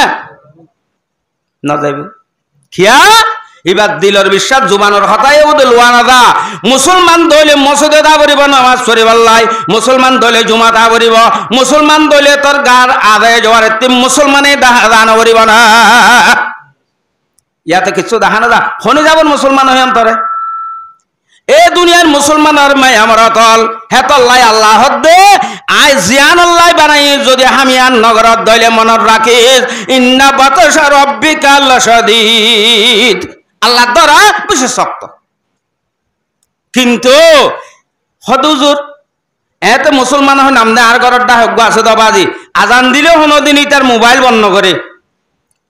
না যাইবে কিয়া এবার দিলর বিশ্বাস জুবানোর হতায় ওদের লোয়ানা দা মুসলমান দইলে মসজিদে দা করিব নামাজ পড়িব লাই মুসলমান দইলে জুমা দা করিব মুসলমান দইলে তোর গার আদায় যাওয়ার মুসলমানে দান করিব না ইয়াতে কিছু দেখানো দা হনে যাবেন মুসলমান হইয়ান তরে এ দুনিয়ার মুসলমান আর মাই আমার অকল হেতল্লাই আল্লাহ দে আই জিয়ান আল্লাহ বানাই যদি হামিয়ান নগরত দইলে মনত রাখিস ইন্না বাতাসা রব্বিকা লাশাদীদ আল্লাহ দ্বারা বেশি শক্ত কিন্তু হদুজুর এতে মুসলমান হয় নাম দে আর ঘরটা হক আছে দবাজি আজান দিলে হনদিন তার মোবাইল বন্ধ করে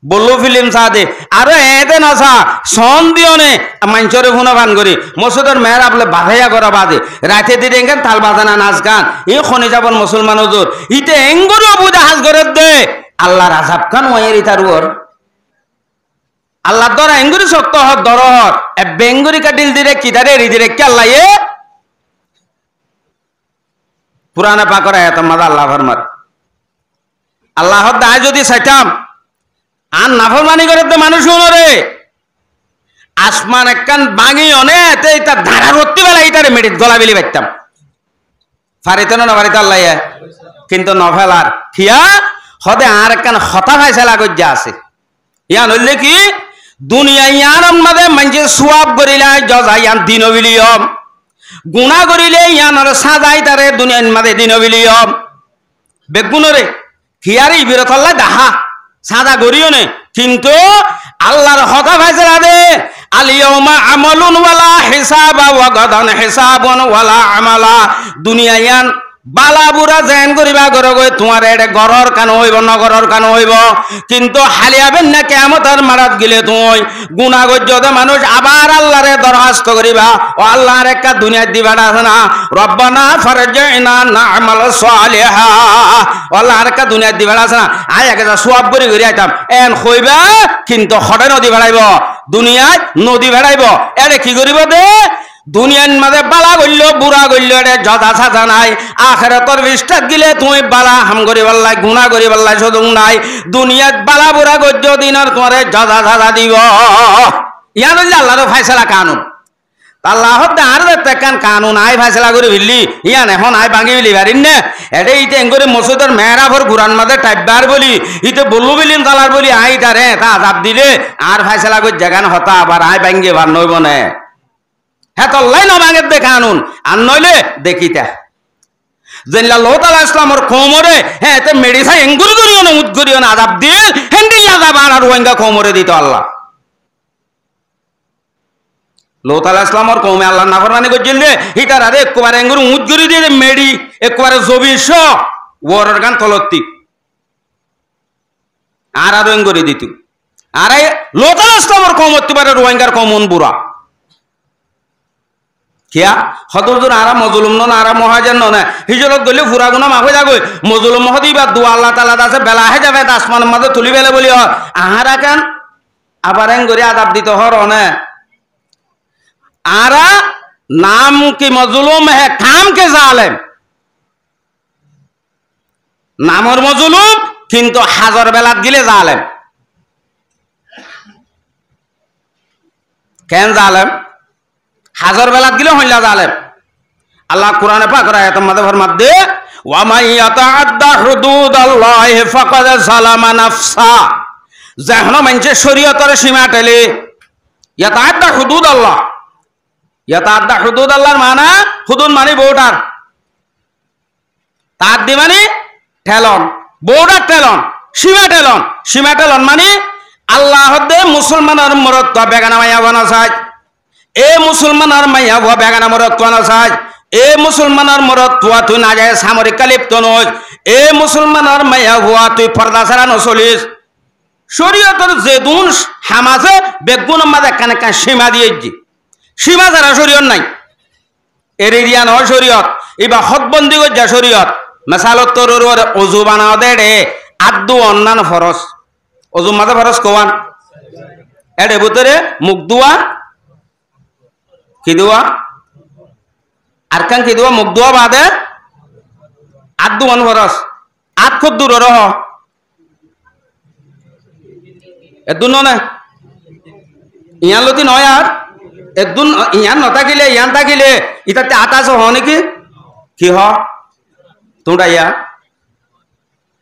বললো ফিল্ম চা দে আর এতে না চা সন দিও নে মানুষের ফোন গান করি মসজিদের মেয়ের আপলে বাধাইয়া করা বাজে রাতে দিতে এখান তাল বাজানা নাচ গান এই খনি যাবন মুসলমান হজুর ইতে এঙ্গুরি বুঝা হাজ করে দে আল্লাহর আজাব খান ওয়ের ইতার ওর আল্লাহ দ্বারা এঙ্গুরি শক্ত হক দরহর এ বেঙ্গুরি কাটিল দিরে কিদারে রিদিরে কে আল্লাহ এ পুরানা পাকরা এত মাদা আল্লাহ ফরমার আল্লাহ দায় যদি চাইতাম আর নাফরমানি করে তো মানুষ রে আসমান একখান বাঙি অনেক তার ধারা রত্তি বেলা এইটারে মেডিত গলা বেলি পাইতাম ফারিত না ফারিত আল্লাহ কিন্তু নভেলার থিয়া হদে আর একখান হতা ফাইসলা গজ্জা আছে ইয়া নইলে কি দুনিয়া ইয়ান মাদে মানছে সুয়াব করিলাই জজা ইয়ান দিন বিলিয়ম গুণা করিলে ইয়ানর সাজাই তারে দুনিয়ার মাদে দিন বিলিয়ম বেগুনরে হিয়ারে বিরতল্লা দাহা সাদা করিও নে কিন্তু আল্লাহর হতা ফাইসলা দে আলিয়াউমা আমালুন ওয়ালা হিসাবা ওয়া গাদান হিসাবুন ওয়ালা আমালা দুনিয়া ইয়ান বালা বুড়া জেন করিবা গর গই তোমার এডে গরর কান হইব নগরর কান হইব কিন্তু হালিয়াবেন না কিয়ামতের মারাত গিলে তুই গুনাহ গজ্জতে মানুষ আবার আল্লাহরে দরখাস্ত করিবা ও আল্লাহর একটা দুনিয়া দিবাটা আছে না রব্বানা ফারজিনা না'মাল সালিহা আল্লাহর একটা দুনিয়া দিবাটা আছে না আয় একটা সওয়াব করি করি আইতাম এন কইবা কিন্তু খড়ে নদী বেড়াইব দুনিয়ায় নদী বেড়াইব এডে কি করিব দে দুনিয়ার মাঝে বালা গইল বুড়া গইল এটা যথা সাজা নাই আখেরাতর বিস্তার দিলে তুমি বালা হাম করি পাল্লাই গুণা করি পাল্লাই সুযোগ নাই দুনিয়াত বালা বুড়া গজ্য দিনের তোমার যথা সাজা দিব ইয়ান হচ্ছে আল্লাহর ফাইসলা কানুন আল্লাহ আর দেখান কানুন আই ফাইসলা করে ভিল্লি ইয়ান এখন আই ভাঙি বিলি পারিন না এটা ইতে এঙ্গরে মসজিদের মেয়েরা ভর ঘুরান মাঝে টাইপবার বলি ইতে বললু বিলিন তালার বলি আই তারে তা আজাব দিলে আর ফাইসলা করে জাগান হতা আবার আই ভাঙ্গে বার নইব না হ্যাঁ তো লাই না ভাঙে দেখে আনুন আর নইলে দেখিতা যেনলা আল্লাহ তাআলা ইসলামর কোমরে হ্যাঁ তে মেডিসা এঙ্গুর করিও না উদ করিও না আযাব দিয়ে হেন্ডিল আযাব আর ওয়াঙ্গা কোমরে দিত আল্লাহ আল্লাহ তাআলা ইসলামর কোমে আল্লাহ নাফরমানি করছেন রে হিটার আরে একবারে এঙ্গুর উদ করি দিয়ে মেডি একবারে জবিশ ওরর গান তলত্তি আর এঙ্গুরি দিত আরে আল্লাহ তাআলা ইসলামর কোমত্তি পারে রোহিঙ্গার কমন বুড়া কিয়া হদুর আরা মজলুম না আরা মহাজন না হিজরত গলে ফুরা গুনা মাফে যাগই মজলুম হদিবা দু আল্লাহ তাআলা দাসে বেলা হে যাবে আসমানের মাঝে তুলি বেলে বলি আহারা কান আবার এন করে আযাব দিতে হর না আরা নাম কি মজলুম হে কাম কে জালেম নামর মজলুম কিন্তু হাজার বেলাত গিলে জালেম কেন জালেম হাজার বেলাত গিলে হইলা জালেম আল্লাহ কোরআনে পাক আয়াতের মধ্যে ফরমাত দে ওয়া মান ইয়াতাআদ্দা হুদুদাল্লাহি ফাকাদ যালামা নাফসা যখন মানুষ শরীয়তের সীমা টেলে ইয়াতাআদ্দা হুদুদাল্লাহ ইয়াতাআদ্দা হুদুদাল্লাহর মানে হুদুদ মানে বর্ডার তাআদ্দি মানে ঠেলন বর্ডার ঠেলন সীমা ঠেলন মানে আল্লাহ দে মুসলমানের মরদ বেগানা মাইয়া বানা চাই এ মুসলমানের মাইয়া ভুয়া বেগানা মরদ তোয়ানো চাই এ মুসলমানের মরদ তোয়া তুই না যায় সামরিক লিপ্ত নয় এ মুসলমানের মাইয়া ভুয়া তুই পর্দা ছাড়া নচলিস শরীয়তের যে দুন হামাজে বেগুন মাঝে কানে কান সীমা দিয়েছি সীমা ছাড়া শরীয়ত নাই এরিয়া নয় শরীয়ত এবার হকবন্দি যা শরীয়ত মেসালত তোর অজু বানাও দে রে আদু অন্যান্য ফরস অজু মাঝে ফরস কোয়ান এডে ভিতরে মুখ দুয়া কি দুয়া আর কান কি দুয়া মুখ দুয়া বাদে আদু অন ফরস আত খুব দূর রহ এদু নে ইয়ান লতি নয় আর একদিন ইয়ান নথাকিলে ইয়ান থাকিলে ইতাতে আটাছ হ নাকি কি হ তোমরা ইয়া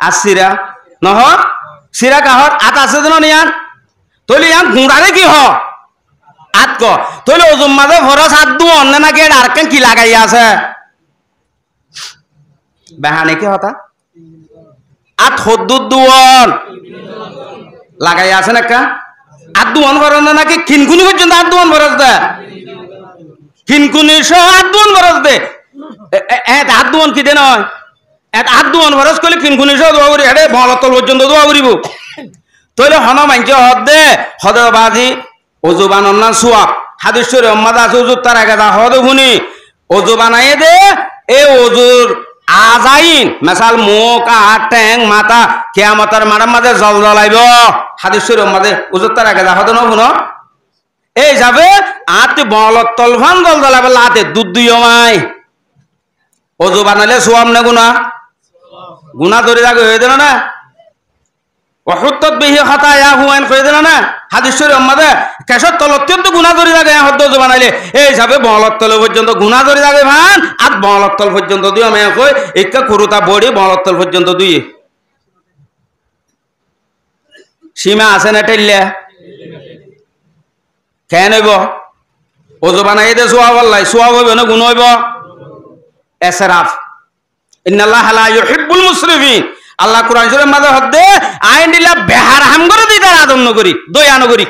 আর সিরা নহ সিরা কাহর আট আছে যেন ইয়ান তৈলে ইয়ান গুঁড়ারে কি হ আট ক তৈলে ওজুম মাঝে ভরস হাত দু অন্য নাকি আর কেন কি লাগাই আছে বেহানে কি হতা আট হদ্দুর দুয়ন লাগাই আছে না আট দুয়ন ভরস নাকি কিনকুনি পর্যন্ত আট দুয়ন ভরস দে কিনকুনি সহ আট দুয়ন ভরস দে আট দুয়ন কি দে নয় আট দুয়ন ভরস করলে কিনকুনি সহ দোয়া করি হেডে বলতল পর্যন্ত দোয়া করিব তৈলে হন মানছে হদ দে হদ বাজি অজু বানান সোয়া হাদিসের উম্মাদ আছে অজু তার আগে যা হদ শুনি অজু বানাইয়ে দে এই অজুর আজাইন মেসাল মুখ হাত ঠ্যাং মাথা কিয়ামতের মারার মাঝে জল জ্বলাইব হাদিসের উম্মাদে অজু তার আগে যা হদ ন শুনো এই যাবে আতে বলত তলফান জল জ্বলাবে লাতে দুধ দুইও মাই অজু বানাইলে সোয়াম না গুনা গুনা ধরে যাবে হয়ে দিল না অসত্যত বেহি খাতায়া হুয়াইন কই দিল না হাদিসের উম্মাদে কেশর তল অত্যন্ত গুণা ধরে থাকে হদ্দ বানাইলে এই হিসাবে বলত তল পর্যন্ত গুণা ধরে থাকে ভান আর বলত তল পর্যন্ত দুই আমি কই একটা কুরুতা বড়ি বলত তল পর্যন্ত দুই সীমা আছে না টেললে কেন হইব ওজু বানাই দে সোয়াব আল্লাহ সোয়াব হইব না গুণ হইব এসরাফ ইন্নাল্লাহ লা ইউহিব্বুল মুসরিফিন আল্লাহ কুরআন শরীফের মাঝে হদ্দে আইন দিলা বেহার হাম করে দিই তার আদম নগরী দয়া নগরী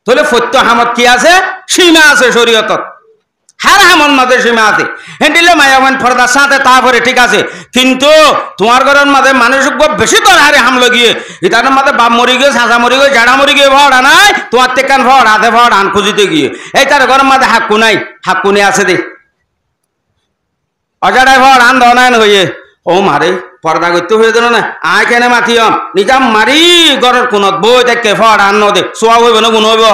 তাহলে সত্য হামত কি আছে সীমা আছে শরীয়তত হার হামন মাঝে সীমা আছে হেন দিলে মায়াবান ফরদার সাথে তারপরে ঠিক আছে কিন্তু তোমার ঘরের মাঝে মানুষ বেশি তোর হারে হাম লগিয়ে ইতার মাঝে বাপ মরি গিয়ে চাচা মরি গিয়ে জাড়া মরি গিয়ে ভরা নাই তোমার টেকান ভর হাতে ভর আন খুঁজিতে গিয়ে এই তার ঘরের মাঝে হাক্কু নাই হাক্কুনি আছে দে অজাড়াই ভর আন ধনায়ন হইয়ে ও মারে পর্দা করতে হয়ে দিল না আয় কেনে মাতিয়ম নিজাম মারি ঘরের কোনত বই দেখে ফর আন্ন দে সোয়া হইব না গুণ হইব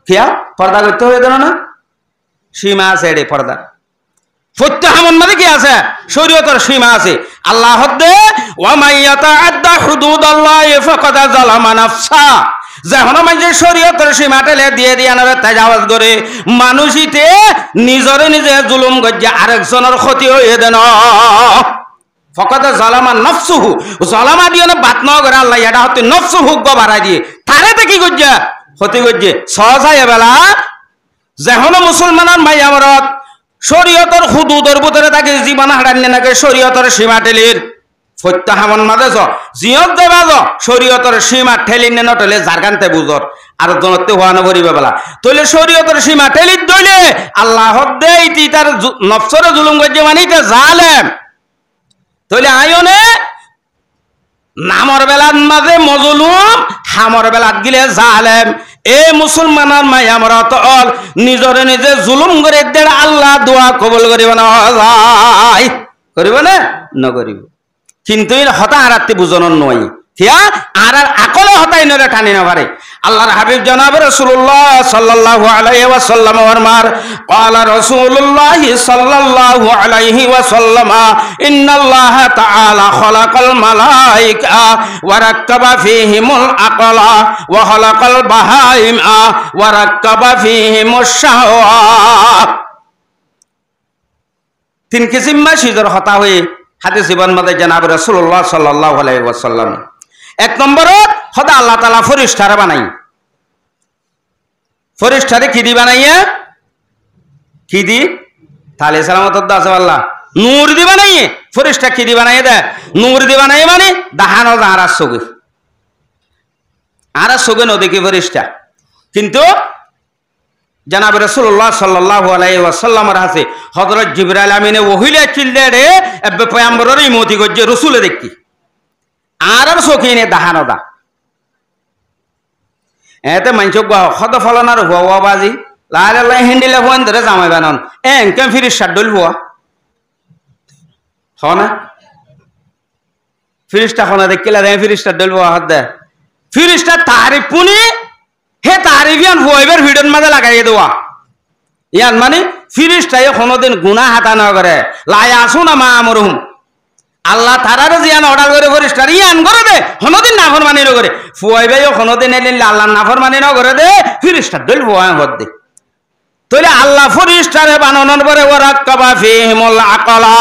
কিয়া পর্দা করতে হয়ে দিল না সীমা আছে রে পর্দা সত্য হামন মানে কি আছে শরীয়তের সীমা আছে আল্লাহ হদ্দে ওয়া মাইয়াতা আদা হুদুদাল্লাহি ফাকাদ যালামা নাফসা যখন মানুষ শরীয়তের সীমা টেলে দিয়ে দিয়ে আনারে তাজাওয়াজ করে মানুষিতে নিজরে নিজে জুলুম গজ্জা আরেকজনের ক্ষতি হয়ে দেন ফকত জালামা নফসুহু জালামা দিয়ে না বাত ন করে আল্লাহ এটা হতে নফসুহু বাড়াই দিয়ে তারে দেখি গজ্জা ক্ষতি গজ্জে সহজায় বেলা যখন মুসলমানের মাই আমরত শরীয়তের হুদুদের ভিতরে তাকে জীবন হারান্য নাকি শরীয়তের সীমা টেলির সত্য হামন মাঝে জিয়ত দেবাজ শরীয়তের সীমা ঠেলি নে নটেলে জারগানতে বুঝর আর জনতে হওয়া নগরিবে বেলা তইলে শরীয়তের সীমা ঠেলি দইলে আল্লাহ দে ইতি তার নফসরে জুলুম গজ্জে মানিতে জালেম তইলে আয়নে নামর বেলার মাঝে মজলুম হামর বেলাত গিলে জালেম এ মুসলমানের মাই আমরা তো নিজরে নিজে জুলুম করে দেড় আল্লাহ দোয়া কবুল করিব না যায় করিব না নকরিব কিন্তু হতা হারাতে বুঝানোর নয় থিয়া আর আকলে হতাই নরে টানি না পারে আল্লাহর হাবিব জনাব রাসূলুল্লাহ সাল্লাল্লাহু আলাইহি ওয়াসাল্লাম ফরমার ক্বালা রাসূলুল্লাহ সাল্লাল্লাহু আলাইহি ওয়াসাল্লাম ইন্নাল্লাহা তাআলা খালাকাল মালাইকা ওয়া রাক্কাবা ফীহিমুল আকলা ওয়া খালাকাল বাহাইমা ওয়া রাক্কাবা ফীহিমুশ শাহওয়াত তিন কিসিম মা সিজর হতা হয়ে হাদিস জীবন মাঝে জনাব রাসূলুল্লাহ সাল্লাল্লাহু আলাইহি ওয়াসাল্লাম এক নম্বরত হদা আল্লাহ তাআলা ফেরেশতারে বানাই ফেরেশতারে কি দি বানাইয়া কি দি তাহলে সালামত দাস আল্লাহ নূর দি বানাইয়ে ফেরেশতা কি দি বানাইয়ে দে নূর দি বানাইয়ে মানে দাহানো জাহারাস সগে আরা সগে নদী কি ফেরেশতা কিন্তু জনাব রাসূলুল্লাহ সাল্লাল্লাহু আলাইহি ওয়াসাল্লামের হাতে হযরত জিবরাইল আমিনে ওহিলে চিলদে রে এবে পয়গম্বরের ইমতি গজ্জে রাসূলে দেখি আর সকিনে দাহানদা এতে মানচক হদ ফলনার হুয়া বাজি লাল লাই হেন্ডিলে ফোন ধরে জামাই বানন এনকে ফিরিস শাডল হুয়া হনা ফিরিসটা হনা দেখিলা রে ফিরিসটা ডল হুয়া হদ দে ফিরিসটা তারিফ পুনি হে তারিফিয়ান হুয়াইবের ভিডিওর মাঝে লাগাই দেওয়া ইয়ান মানে ফিরিসটাই কোনোদিন গুনাহ হাতা না করে লাই আসু না মা আমরহুম আল্লাহ তারারে জিয়ান অর্ডার করে ফরিস্টার ইয়ান করে দে হনদিন নাফরমানি ন করে ফুয়াই ভাইও হনদিন এলিলে আল্লাহ নাফরমানি ন করে দে ফিরিস্টার দল ফুয়া হদ দে তাহলে আল্লাহ ফরিস্টারে বানানোর পরে ওয়ারাক্কাবা ফিহিমুল আকলা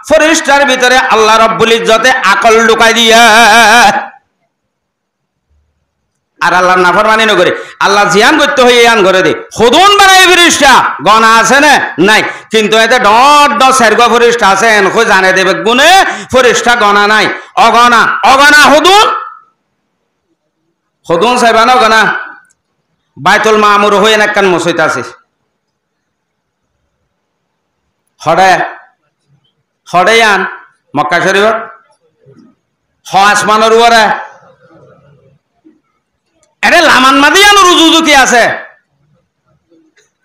ফরিস্টার ভিতরে আল্লাহ রব্বুল ইজ্জতে আকল ঢুকাই দিয়া আর আল্লাহ নাফরমানি ন করে আল্লাহ জিয়ান করতে হই ইয়ান করে দে খুদুন বানাই ফরিস্টা গনা আছে না নাই কিন্তু এতে ডট ড সেরগ ফরিস্টা আছে এনকো জানে দেবে গুনে ফরিস্টা গনা নাই অগনা অগনা খুদুন সাইবানো গনা বাইতুল মামুর হই একখান মসজিদ আছে হড়ে হড়েয়ান মক্কা শরীফ হ আসমানের উপরে এরে লামান মাদিয়ানো রুজুজু কি আছে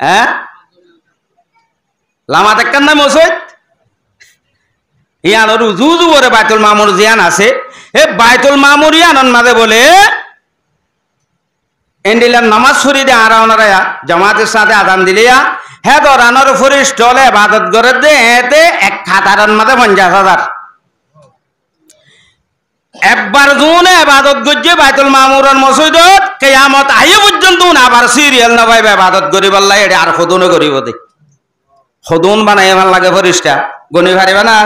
হ্যাঁ লামাত একখান না মসজিদ ইয়ানোর রুজুজু ওরে বাইতুল মামুর জিয়ান আছে এ বাইতুল মামুর ইয়ানন মাঝে বলে এন্ডিলার নামাজ ছুরি দে আর ওনারা জামাতের সাথে আদান দিলিয়া হে দরানোর ফরিস্টলে ইবাদত করে দে এতে এক খাতারান মাঝে 50,000 একবার জুনে ইবাদত গজ্জে বাইতুল মামুরের মসজিদত কিয়ামত আইয়ে পর্যন্ত আবার সিরিয়াল না পাইবে ইবাদত করিব আল্লাহ এডি আর খুদুন করিব দে খুদুন বানাই ভাল লাগে ফরিস্টা গনি পারিবে না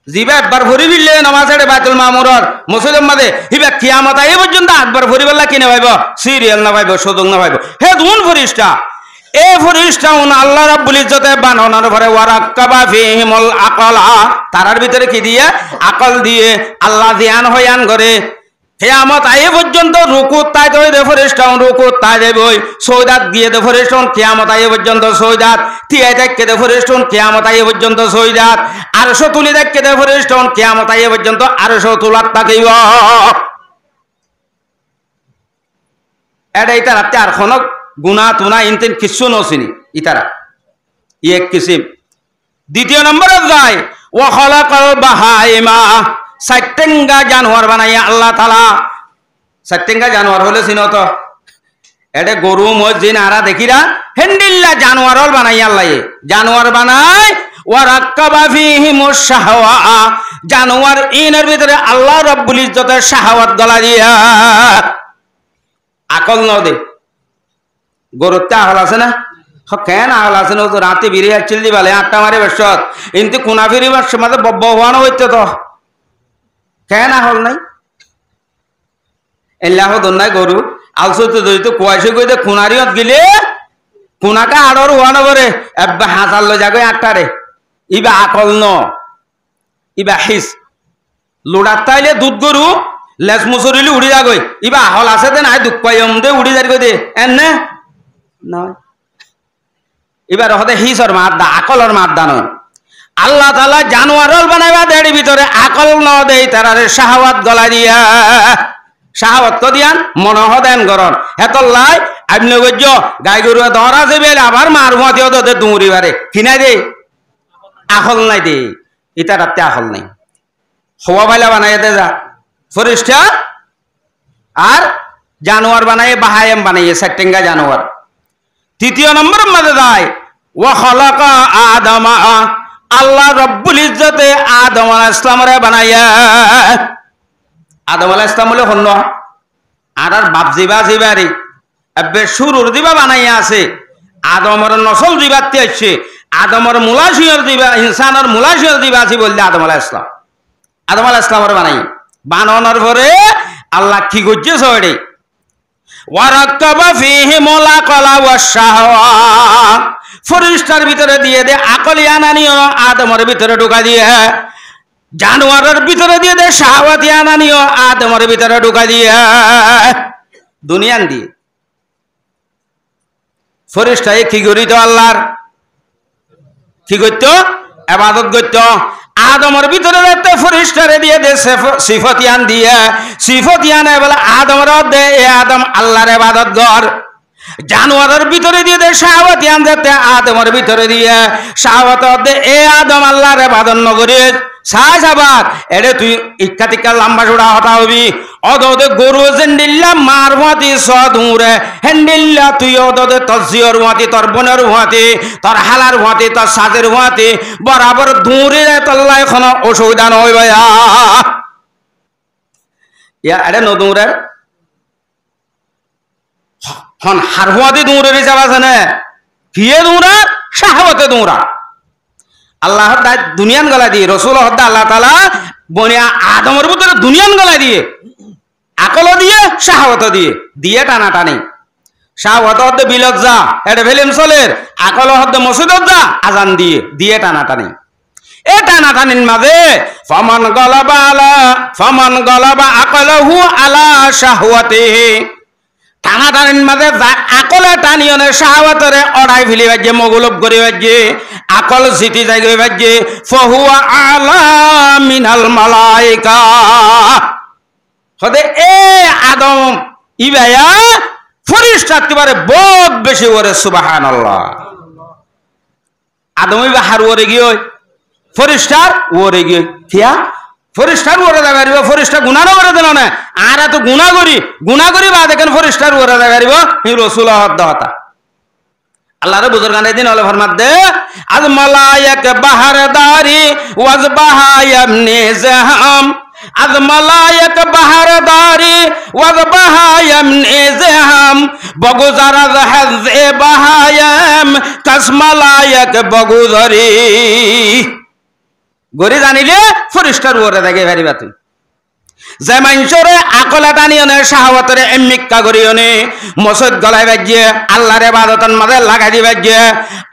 জিবা একবার ভরি বিলে নামাজ এডে বাইতুল মামুরের মসজিদের মাঝে হিবা কিয়ামত আইয়ে পর্যন্ত একবার ভরি বল্লা কিনে পাইব সিরিয়াল না পাইব সুদুন না পাইব হে দুন ফরিস্টা এ ফরিস্টা আল্লাহ রাব্বুল ইজ্জতে বানানোর পরে ওয়ারাক্কাবা ফিহিমুল আকলা তারার ভিতরে কি দিয়ে আকল দিয়ে আল্লাহ ধ্যান হয়ান করে কিয়ামত আইয়ে পর্যন্ত রুকুত তাই দই দে ফরিস্টা রুকুত তাই দেবই সৌদাত দিয়ে দে ফরিস্টা কিয়ামত আইয়ে পর্যন্ত সৌদাত তিয়াই দেখকে দে ফরিস্টা কিয়ামত আইয়ে পর্যন্ত সৌদাত আরশো তুলি দেখকে দে ফরিস্টা কিয়ামত আইয়ে পর্যন্ত আরশো তুলাত থাকিব এডা ইতা রাতে আর খনক গুনা তুনা ইনতেন কিচ্ছু নসিনি ইতারা এক কিসিম দ্বিতীয় নম্বরে যায় ওয়া খালাকাল বাহাইমা সাইটেঙ্গা জানোয়ার বানাইয়া আল্লাহ তাআলা সাইটেঙ্গা জানোয়ার হলে চিনো তো এডে গরু মজ জিন আরা দেখিরা হেন্ডিল্লা জানোয়ার বানাইয়া আল্লাহ জানোয়ার বানায় ওয়া রাক্কাবা ফিহিমুশ শাহওয়া জানোয়ার ইনের ভিতরে আল্লাহ রাব্বুল ইজ্জতের শাহওয়াত গলা দিয়া আকল ন দে গরুতে আহল আছে না কেন আহল আছে না তো রাতে বেরিয়ে আসছিল দিবালে 8টা মারে বসত কিন্তু কোনা ফিরি বসে মাঝে বব্ব হওয়ানো হইতে তো কেন আহল নাই এল্লাহ দন্নাই গরু আলসো তো দইতো কুয়াশে কইতে খুনারিয়ত গিলে খুনাকা আড়র হওয়ানো করে এব্বা হাজার লো যাগো 8টারে ইবা আকল ন ইবা হিস লোড়ার তাইলে দুধ গরু লেস মুসরিলি উড়ি যাগই ইবা আহল আছে দে নাই দুঃখ পাইম দে উড়ি যাই কই দে এনে নয় এবার হতে হিসর মাদ্দা আকলর মাদ্দা নয় আল্লাহ তাআলা জানোয়ারল বানাইবা দেড় ভিতরে আকল ন দেই তারারে শাহওয়াত গলা দিয়া শাহওয়াত তো দিয়ান মনহ দেন গরন হেতল্লাই আমনে গজ্জ গাই গরু ধরা যাবে আবার মারমতি ওদের দুমুরি বারে কিনা দে আকল নাই দে ইতা রাতে আকল নাই হওয়া বাইলা বানাই দে যা ফরিস্টা আর জানোয়ার বানাইয়ে বাহায়েম বানাইয়ে সাইটেঙ্গা জানোয়ার তৃতীয় নম্বর মধ্যে যায় ওয়া খালাকা আদমা আল্লাহ রাব্বুল ইজ্জতে আদম আলাইহিস সালামরে বানাইয়া আদম আলাইহিস সালাম হলো হন্ন আর বাপ জিবা জিবারি আবে শুরুর দিবা বানাইয়া আছে আদমের নসল জিবাতে আছে আদমের মুলাশিয়র দিবা ইনসানের মুলাশিয়র দিবা আছে বললে আদম আলাইহিস সালামরে বানাই বানানোর পরে আল্লাহ কি করছে সরে ওয়ারাক্কাবা ফিহিমুল আকলা ওয়াশ শাহওয়া ফরিস্টার ভিতরে দিয়ে দে আকলিয়ানানিও আদমের ভিতরে ঢুকা দিয়ে জানোয়ারের ভিতরে দিয়ে দে শাহওয়াতিয়ানানিও আদমের ভিতরে ঢুকা দিয়ে দুনিয়ান দিয়ে ফরিস্টায় কি করিত আল্লাহর কি করত ইবাদত করত আদমের ভিতরে রাতে ফরিস্টারে দিয়ে দে সিফতিয়ান দিয়ে সিফতিয়ানে বলে আদমের দে এ আদম আল্লাহর ইবাদত কর জানোয়ারের ভিতরে দিয়ে দে শাহওয়াতিয়ান যাতে আদমের ভিতরে দিয়ে শাহওয়াত দে এ আদম আল্লাহর ইবাদত নগরে সাজ আবার এরে তুই ইক্কা টিক্কা লম্বা জোড়া হতা হবি অদদে গরু জেন্ডিল্লা মার হুয়াতি সদুরে হেন্ডিল্লা তুই অদদে তজিয়র হুয়াতি তোর বোনের হুয়াতি তোর হালার হুয়াতি তোর সাজের হুয়াতি বরাবর দূরে তল্লা এখন অসুবিধা নয় ভাইয়া ইয়া আরে নদুরে হন হার হুয়াতি দূরে হিসাব আছে না কিয়ে দূরা শাহওয়াতে দূরা আল্লাহ দুনিয়ান গলা দিয়ে রসুল হদ্দা আল্লাহ তাআলা বনিয়া আদমের ভিতরে দুনিয়ান গলা দিয়ে আকল দিয়ে শাহওয়াত দিয়ে টানাটানি শাহওয়াত হদ্দে বিলত যা এটা ফিল্ম চলের আকল হদ্দে মসজিদত যা আজান দিয়ে টানাটানি এ টানাটানির মাঝে ফমান গলাবা আকলহু আলা শাহওয়াতিহি টানাটানির মাঝে আকলে টানিয়নে শাহওয়াতরে অড়াই ফেলি বাজে মগুলব করে বাজে আকল জিতি যাই গই বাজে ফহুয়া আলা মিনাল মালাইকা হদে এ আদম ইবায়া ফরিস্তা একেবারে বহুত বেশি ওরে সুবহানাল্লাহ আদম ইবা হার ওরে গিয়ে ফরিস্তার ওরে গিয়ে কিয়া ফরিস্তার ওরে দেখারিব ফরিস্তা গুনাহ না করে দেন না আর এত গুনাহ করি বা দেখেন ফরিস্তার ওরে দেখারিব হি রাসূল হদ্দাতা আল্লাহর বুজুর্গানে দিন হলে ফরমাত দে আজ মালায়েক বাহারদারি ওয়াজ বাহায়ামনি জাহাম আজ মালায়েক বাহারদারি ওয়াজ বাহায়ামনি জাহাম বগুজারা জাহাজে বাহায়াম কাস মালায়েক বগুজারি গরি জানিলে ফরিস্তার ওরে দেখে ভারিবা তুই যে মানুষরে আকলা টানিয়নে শাহওয়াতরে এমিক্কা করিয়নে মসজিদ গলায় বাজিয়ে আল্লাহর ইবাদতের মাঝে লাগাই দি বাজিয়ে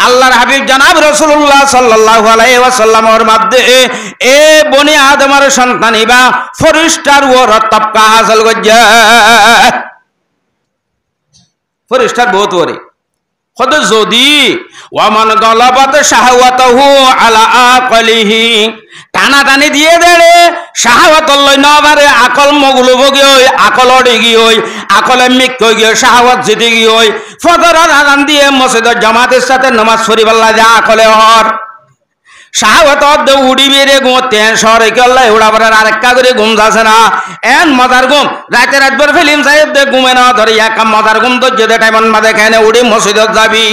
আল্লাহর হাবিব জনাব রাসূলুল্লাহ সাল্লাল্লাহু আলাইহি ওয়াসাল্লামের মাধ্যমে এ বনি আদমের সন্তান ইবা ফরিস্তার ওর তবকা হাসিল করছে ফরিস্তার বহুত ওরে কত যদি ওয়ামান গলাবাত শাহওয়াতাহু আলা আকলিহি টানাটানি দিয়ে দেড়ে শাহওয়াত লই নবারে আকল মগুলো ভোগি হই আকল ডিগি হই আকলে মিক কই গিয়ে শাহওয়াত জিতে গি হই ফজরের আযান দিয়ে মসজিদের জামাতের সাথে নামাজ পড়ি বল্লা যা আকলে হর শাহওয়াত দে উড়ি বেরে গোতে সরে কল্লাই উড়াবার আরেকটা করে ঘুম যাচ্ছে না এন মজার ঘুম রাতভর ফিল্ম সাহেব দে ঘুমে না ধরে এক মজার ঘুম তো যে টাইমন মাঝে খায় না উড়ি মসজিদত যাবি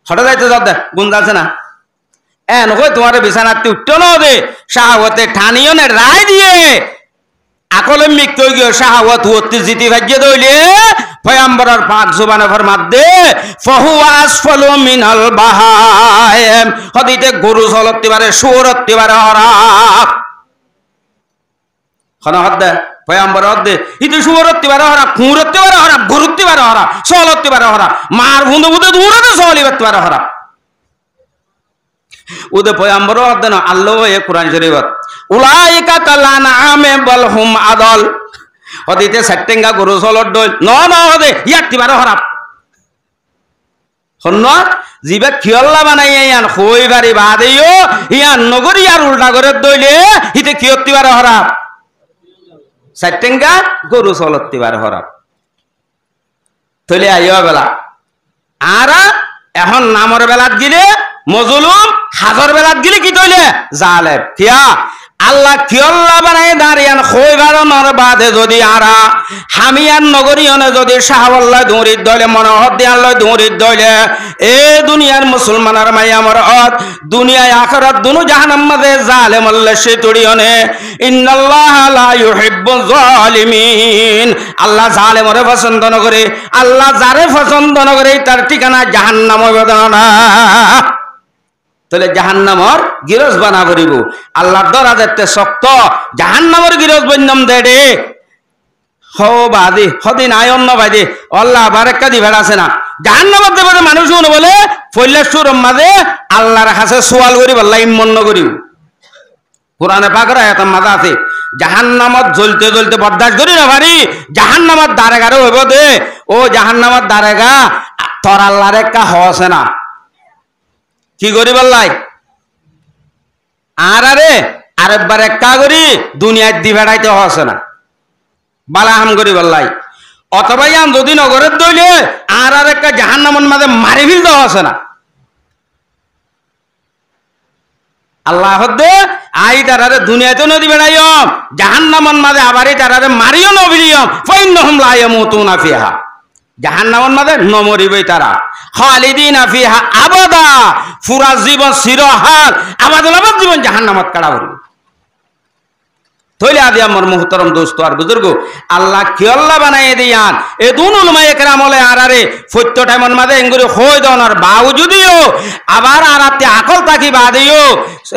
হঠাৎ যাইতে যা দে ঘুম যাচ্ছে না এন হই তোমার বিছানাতে উঠতো না দে শাহওয়াতে ঠানিয়নে রায় দিয়ে আকলে মিক কই গিয়ে শাহওয়াত হতে জিতি ভাজ্য দইলে পয়গম্বরের পাক জবানে ফরমাত দে ফাহুয়া আসফালু মিনাল বাহায়েম হদিতে গরু চলতে পারে সুরতে পারে হরা খানা হাত পয়গম্বর হদে ইতে সুরতে পারে হরা কুরতে পারে হরা গরুতে পারে হরা চলতে পারে হরা মার বুঁদে বুঁদে দূরতে চলিতে পারে হরা উদে পয়গম্বর হদে না আল্লাহ এ কুরআন শরীফত উলাইকা কালানামে বলহুম আদল হদিতে সেটেঙ্গা গরু চলত দল ন হদে ইয়াতি বারে হরাপ হন্ন জিবে খিয়ল্লা বানাই ইয়ান খই বাড়ি বাদেও ইয়ান নগরী আর উল্টা করে দইলে হিতে কিয়তি বারে হরাপ সেটেঙ্গা গরু চলতি বারে হরাপ তইলে আইও বেলা আর এখন নামর বেলাত গিলে মজলুম হাজর বেলাত গিলে কি তইলে জালেম কিয়া আল্লাহ কিয়ল্লা বানাই দাঁড়িয়ান খই বারণর বাদে যদি আরা হামিয়ান নগরীয়নে যদি শাহওয়াল্লাহ দৌড়িত দইলে মনোহর দিয়াল্লাহ দৌড়িত দইলে এ দুনিয়ার মুসলমানের মাই আমার অত দুনিয়ায় আখিরাত দুনু জাহান্নাম মাঝে জালেম আল্লাহ সে তুড়িয়নে ইন্নাল্লাহ লা ইউহিব্বুয যালিমিন আল্লাহ জালেমরে পছন্দ ন করে আল্লাহ যারে পছন্দ ন করে তার ঠিকানা জাহান্নাম হবে না তাহলে জাহান্নামর গিরজ বানা করিব আল্লাহর দরাজতে শক্ত জাহান্নামর গিরজ বন্যম দে রে হো বাদি হদিন আয়ন বাদে আল্লাহ বারেকা দি বেড়াছে না জাহান্নামত দেবে মানুষ বলে ফৈলেশ্বর মাঝে আল্লাহর কাছে সোয়াল করি আল্লাহ ইমন্ন করিব কোরআনে পাকের আয়াত মাঝে আছে জাহান্নামত জ্বলতে জ্বলতে বরদাস্ত করি না পারি জাহান্নামত দারেগারে হইব দে ও জাহান্নামত দারেগা তোর আল্লাহর একটা হসে না কি করি বললাই আর আরে আরেকবার একটা করি দুনিয়ায় দি বেড়াইতে হসে না বালা হাম করি বললাই অথবা ইয়ান যদি নগরের দইলে আর একটা জাহান্নামের মাঝে মারি ফেলতে হসে না আল্লাহ হদ্দে আই তারারে দুনিয়াতে নদী বেড়াইম জাহান্নামন মাঝে আবারই তারারে মারিও নবিলিয়ম ফাইন্নাহুম লা ইয়ামুতুনা ফিহা জাহান্নামন মাঝে নমরিবই তারা খালিদিনা ফিহা আবাদা পুরা জীবন চিরহাল আবাদুল আবাদ জীবন জাহান্নামত কাড়া হইব তৈলে আদি আমার মুহতরম দোস্ত আর বুজুর্গ আল্লাহ কি আল্লাহ বানাই দিয়ান এ দুন উলমায়ে কেরামলে আরারে ফত্য টাইমন মাঝে এঙ্গুরি হই দনার বাউ যদিও আবার আরাতে আকল তাকি বাদিও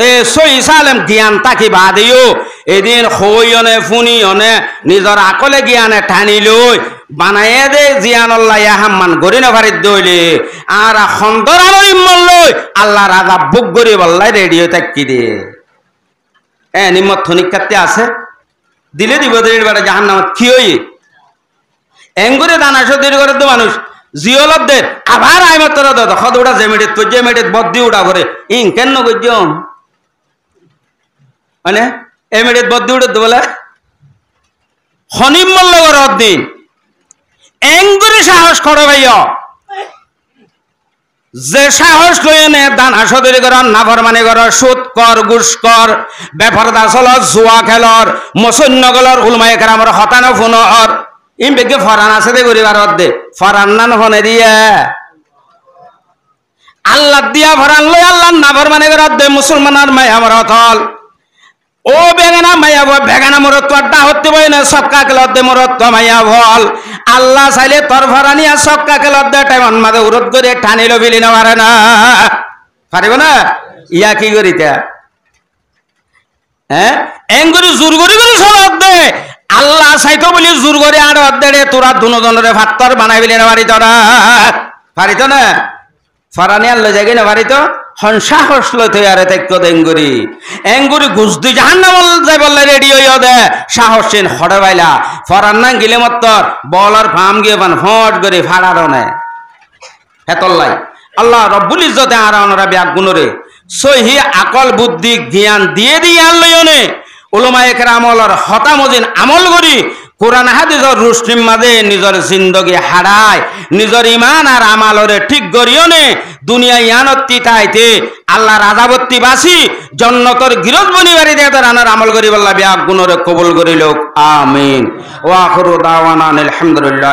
এ সই সালেম জ্ঞান তাকি বাদিও এদিন হইয়নে ফুনিয়নে নিজর আকলে জ্ঞানে টানি লই বানায়ে দে জিয়ান আল্লাহ ইয়াহাম্মান গরি না ভারিত দইলে আর খন্দর আলো ইম্মল লই আল্লাহ রাজা বুক গরি বল্লাই রেডিও তাকি দে নিম্মত থনিক কাটতে আছে দিলে দিব বেড়া জাহান নামত কি হই এঙ্গুরে দানাশো দেরি করে তো মানুষ জিওলদের আবার আইমতর খদ উড়া জেমেটেত বদ্দি উড়া করে ইং কেন গজ্জম মানে এমেটেত বদ্দি উড়ে বলে হনিম্মল্ল করে অদ্দিন এঙ্গুরে সাহস করো ভাইয়া যে সাহস লয়ে নে দান আসদরি কর নাফরমানি কর সুদ কর ঘুষ কর বেফরদা চলর জুয়া খেলর মসন্য গলর উলমায়ে কেরামর হতানো ফুনর ইম বেগে ফরান আছে দে গরিবার দে ফরান নান হনে দিয়া আল্লাহ দিয়া ফরান লই আল্লাহ নাফরমানি কর দে মুসলমানের মায়া মরতল ও বেগানা মায়া বেগানা মরত আড্ডা হতে বই না সবকা খেলত দে মরত মায়া ভল আল্লাহ চাইলে তোর ভরানিয়া সবকা খেলত দে টাইমন মাঝে উরত করে টানিল বিলি না পারে না পারিব না ইয়া কি করিতা হ্যাঁ এঙ্গুরি জোর করি করে চলত দে আল্লাহ চাইতো বলি জোর করে আর অর্ধে তোরা দুজনের ভাত্তর বানাই বিলি না পারিত না পারিত না ফরানিয়ার লই যাই না পারিত সাহস লইতে আরে তেক্য দেঙ্গুরি এঙ্গুরি গুজদি জাহান্নামল যাই বললে রেডি হইয়া দে সাহস চেন হড়ে বাইলা ফরান না গিলে মত্তর বলার ফার্ম গিয়ে পান ফট করে ফাড়ার নে হেতল্লাই আল্লাহ রব্বুল ইজ্জতে আর ওনারা ব্যাগ গুণরে সহি আকল বুদ্ধি জ্ঞান দিয়ে দিয়ে আনলইনে উলামায়ে কেরামলর হতামজিন আমল করি কোরআন হাদিসের রুশনির মাঝে নিজের জিন্দগি হারায় নিজের ইমান আর আমালরে ঠিক করিওনে দুনিয়া ইয়ানত্তি তাইতে আল্লাহ রাজাবত্তি বাসি জন্নতর গিরজ বনিবারি দে তার আনার আমল করি বল্লা বিয়া গুণরে কবুল করিল আমিন ওয়া আখিরু দাওয়ানা আলহামদুলিল্লাহ।